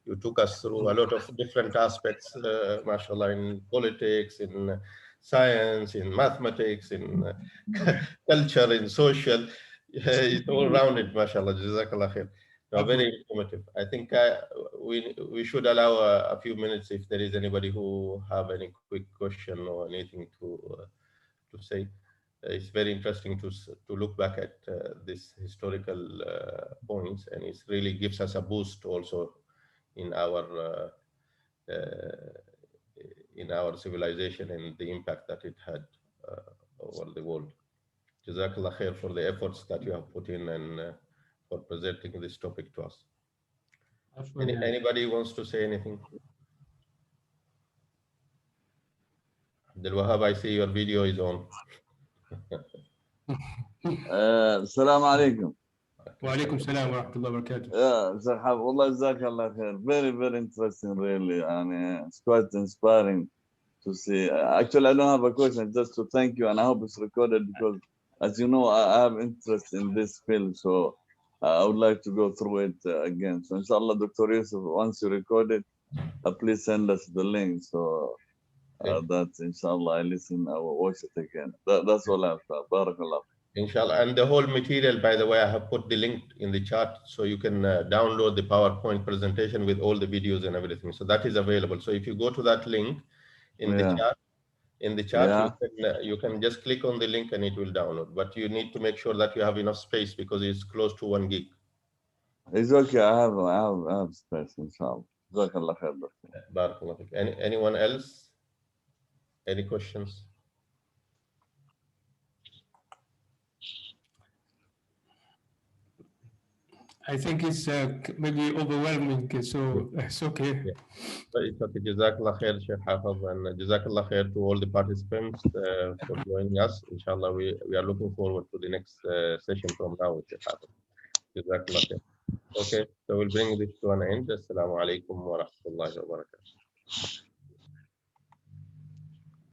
[SPEAKER 2] You took us through a lot of different aspects, mashallah, in politics, in science, in mathematics, in culture, in social. It's all rounded, mashallah. Jazakallah khair. No, very informative. I think we should allow a few minutes if there is anybody who have any quick question or anything to say. It's very interesting to look back at this historical points, and it really gives us a boost also in our civilization and the impact that it had over the world. Jazakallah khair for the efforts that you have put in and for presenting this topic to us. Anybody wants to say anything? Abdul Wahab, I see your video is on.
[SPEAKER 8] السلام عليكم.
[SPEAKER 1] وعليكم السلام ورحمة الله وبركاته.
[SPEAKER 8] Yeah, Zahab, والله جزاك الله خير. Very, very interesting, really. And it's quite inspiring to see. Actually, I don't have a question, just to thank you, and I hope it's recorded because, as you know, I have interest in this field, so I would like to go through it again. So, inshallah, Dr. Yusuf, once you record it, please send us the link. So that, inshallah, I listen, I will watch it again. That's all I have. Barakallah.
[SPEAKER 2] Inshallah. And the whole material, by the way, I have put the link in the chat so you can download the PowerPoint presentation with all the videos and everything. So that is available. So if you go to that link in the chat, you can just click on the link and it will download. But you need to make sure that you have enough space because it's close to 1 gig.
[SPEAKER 8] It's okay. I have space, inshallah. Jazakallah khair.
[SPEAKER 2] Barakallah. Anyone else? Any questions?
[SPEAKER 1] I think it's maybe overwhelming, so it's okay.
[SPEAKER 2] Yeah. But it's okay. Jazakallah khair, Sheikh Hafidh, and Jazakallah khair to all the participants for joining us. Inshallah, we are looking forward to the next session from now with Sheikh Hafidh. Jazakallah khair. Okay, so we'll bring this to an end. Assalamu alaikum wa rahmatullahi wa barakatuh.